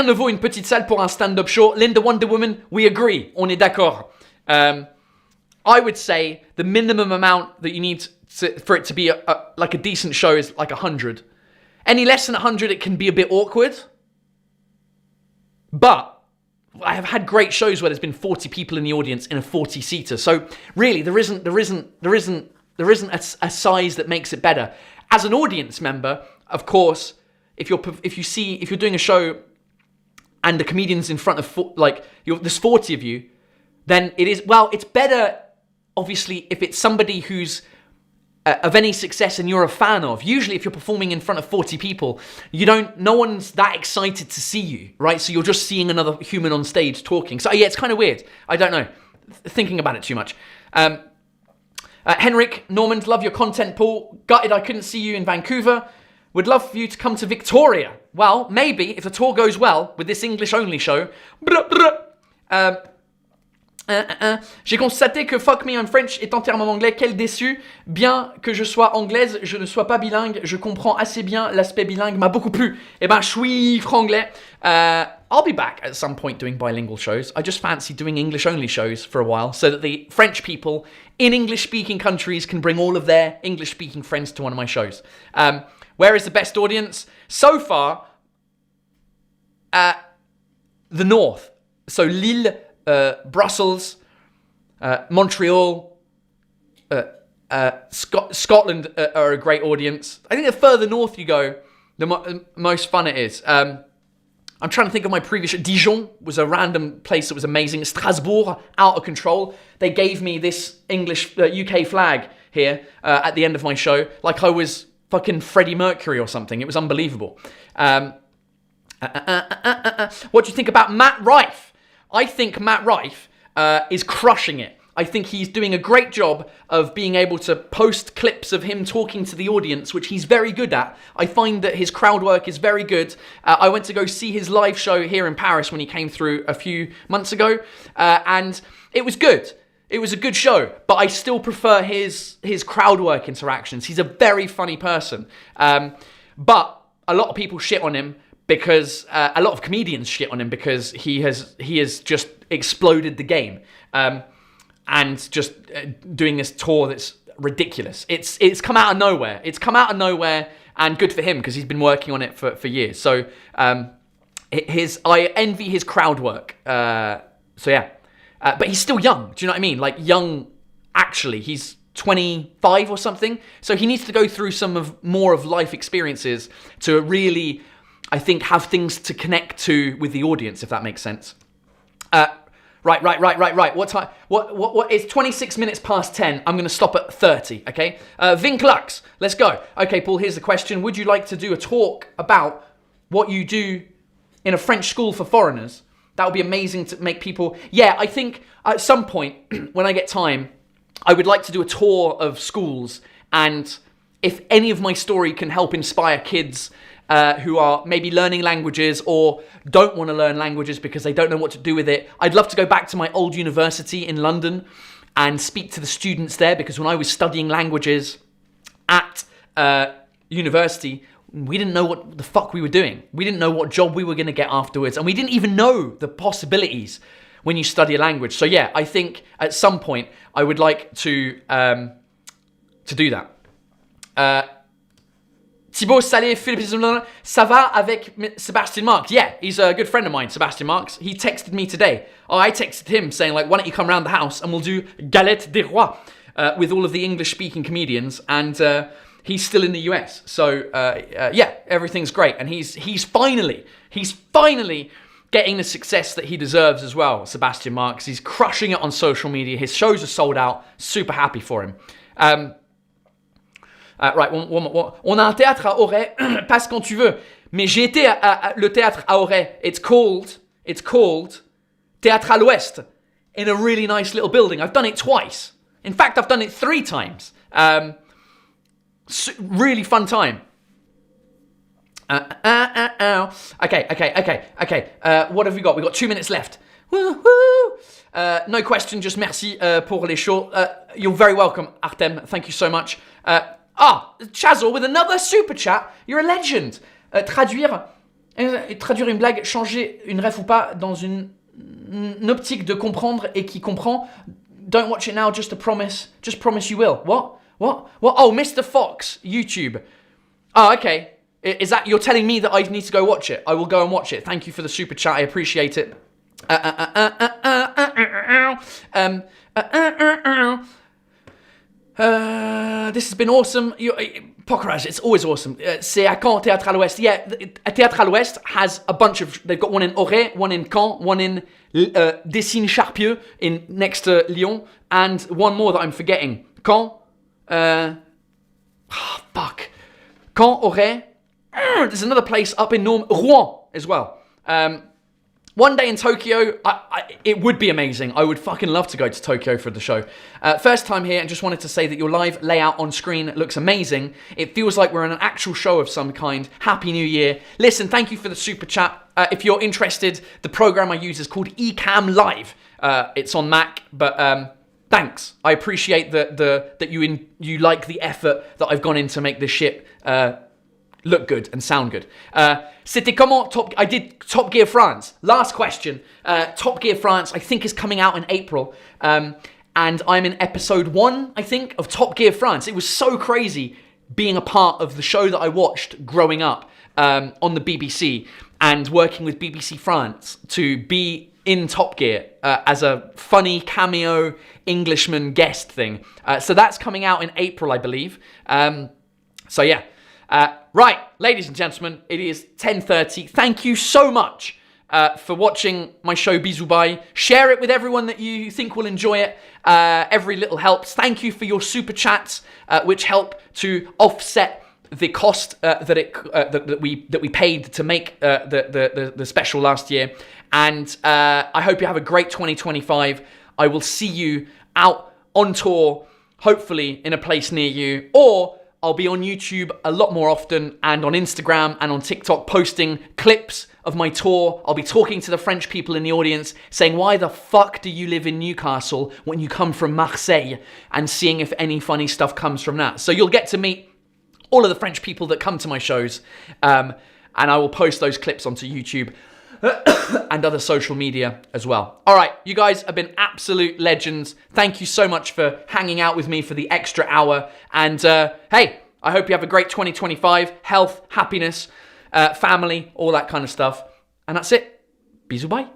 ne vaut une petite salle pour un stand-up show. Linda Wonder Woman, we agree. On est d'accord. I would say the minimum amount that you need for it to be like a decent show is like 100. Any less than 100, it can be a bit awkward. But I have had great shows where there's been 40 people in the audience in a 40-seater. So really, there isn't a size that makes it better. As an audience member, of course, if you're doing a show and the comedian's in front of there's 40 of you, then it's better. Obviously, if it's somebody who's of any success and you're a fan of. Usually if you're performing in front of 40 people, no one's that excited to see you, right? So you're just seeing another human on stage talking. So yeah, it's kind of weird. I don't know. Thinking about it too much. Henrik Normand, love your content, Paul. Gutted I couldn't see you in Vancouver. Would love for you to come to Victoria. Well, maybe, if the tour goes well with this English-only show. J'ai constaté que Fuck Me I'm French est entièrement anglais. Quel déçu. Bien que je sois anglaise, je ne sois pas bilingue. Je comprends assez bien. L'aspect bilingue m'a beaucoup plu. Eh ben, je suis franglais. I'll be back at some point doing bilingual shows. I just fancy doing English-only shows for a while so that the French people in English-speaking countries can bring all of their English-speaking friends to one of my shows. Where is the best audience? So far, the north. So Lille, Brussels, Montreal, Scotland are a great audience. I think the further north you go, the most fun it is. I'm trying to think of my previous show. Dijon was a random place that was amazing. Strasbourg, out of control. They gave me this English UK flag here at the end of my show, like I was fucking Freddie Mercury or something. It was unbelievable. What do you think about Matt Rife? I think Matt Rife is crushing it. I think he's doing a great job of being able to post clips of him talking to the audience, which he's very good at. I find that his crowd work is very good. I went to go see his live show here in Paris when he came through a few months ago, and it was good. It was a good show, but I still prefer his crowd work interactions. He's a very funny person, but a lot of people shit on him because a lot of comedians shit on him because he has just exploded the game. And just doing this tour that's ridiculous. It's come out of nowhere. It's come out of nowhere, and good for him because he's been working on it for years. So I envy his crowd work. So yeah, but he's still young. Do you know what I mean? Like young, actually, he's 25 or something. So he needs to go through more of life experiences to really, I think, have things to connect to with the audience, if that makes sense. Right. What time? What? It's 26 minutes past 10. I'm going to stop at 30, okay? Vinklux, let's go. Okay, Paul, here's the question. Would you like to do a talk about what you do in a French school for foreigners? That would be amazing to make people... Yeah, I think at some point, when I get time, I would like to do a tour of schools, and if any of my story can help inspire kids who are maybe learning languages or don't want to learn languages because they don't know what to do with it. I'd love to go back to my old university in London and speak to the students there, because when I was studying languages at university, we didn't know what the fuck we were doing. We didn't know what job we were going to get afterwards, and we didn't even know the possibilities when you study a language. So yeah, I think at some point I would like to do that. Thibaut Salé, Philippe, ça va avec Sebastian Marks? Yeah, he's a good friend of mine, Sebastian Marks. He texted me today. I texted him saying, like, why don't you come round the house and we'll do Galette des Rois with all of the English-speaking comedians. And he's still in the US. So, yeah, everything's great. And he's finally getting the success that he deserves as well, Sebastian Marks. He's crushing it on social media. His shows are sold out. Super happy for him. Right, on a un théâtre à Auray, passe quand tu veux. Mais j'ai été à le théâtre à Auray. It's called Théâtre à l'Ouest, in a really nice little building. I've done it twice. In fact, I've done it 3 times. Really fun time. Okay. What have we got? We've got 2 minutes left. No question, just merci pour les shows. You're very welcome, Artem. Thank you so much. Chazor with another super chat. You're a legend. Traduire une blague, changer une ref ou pas dans une optique de comprendre et qui comprend. Don't watch it now, just promise you will. What? Oh, Mr. Fox, YouTube. Oh, okay. Is that, you're telling me that I need to go watch it? I will go and watch it. Thank you for the super chat. I appreciate it. This has been awesome. Pokerage, it's always awesome. C'est à Caen, Théâtre à l'Ouest. Yeah, Théâtre à l'Ouest has a bunch of... They've got one in Auray, one in Caen, one in Dessines-Charpieu, next to Lyon, and one more that I'm forgetting. Caen, fuck. Caen, Auray. There's another place up in Rouen as well. One day in Tokyo, it would be amazing. I would fucking love to go to Tokyo for the show. First time here, and just wanted to say that your live layout on screen looks amazing. It feels like we're in an actual show of some kind. Happy New Year. Listen, thank you for the super chat. If you're interested, the program I use is called Ecamm Live. It's on Mac, but thanks. I appreciate that you like the effort that I've gone in to make this shit look good and sound good. C'était comment I did Top Gear France. Last question. Top Gear France, I think, is coming out in April. And I'm in episode 1, I think, of Top Gear France. It was so crazy being a part of the show that I watched growing up on the BBC and working with BBC France to be in Top Gear as a funny cameo Englishman guest thing. So that's coming out in April, I believe. So yeah. Right, ladies and gentlemen, it is 10:30. Thank you so much for watching my show Bisoubye. Share it with everyone that you think will enjoy it. Every little helps. Thank you for your super chats, which help to offset the cost that we paid to make the special last year. And I hope you have a great 2025. I will see you out on tour, hopefully in a place near you, or I'll be on YouTube a lot more often and on Instagram and on TikTok posting clips of my tour. I'll be talking to the French people in the audience saying, why the fuck do you live in Newcastle when you come from Marseille, and seeing if any funny stuff comes from that. So you'll get to meet all of the French people that come to my shows, and I will post those clips onto YouTube and other social media as well. All right, you guys have been absolute legends. Thank you so much for hanging out with me for the extra hour. And hey, I hope you have a great 2025. Health, happiness, family, all that kind of stuff. And that's it. Bisoubye.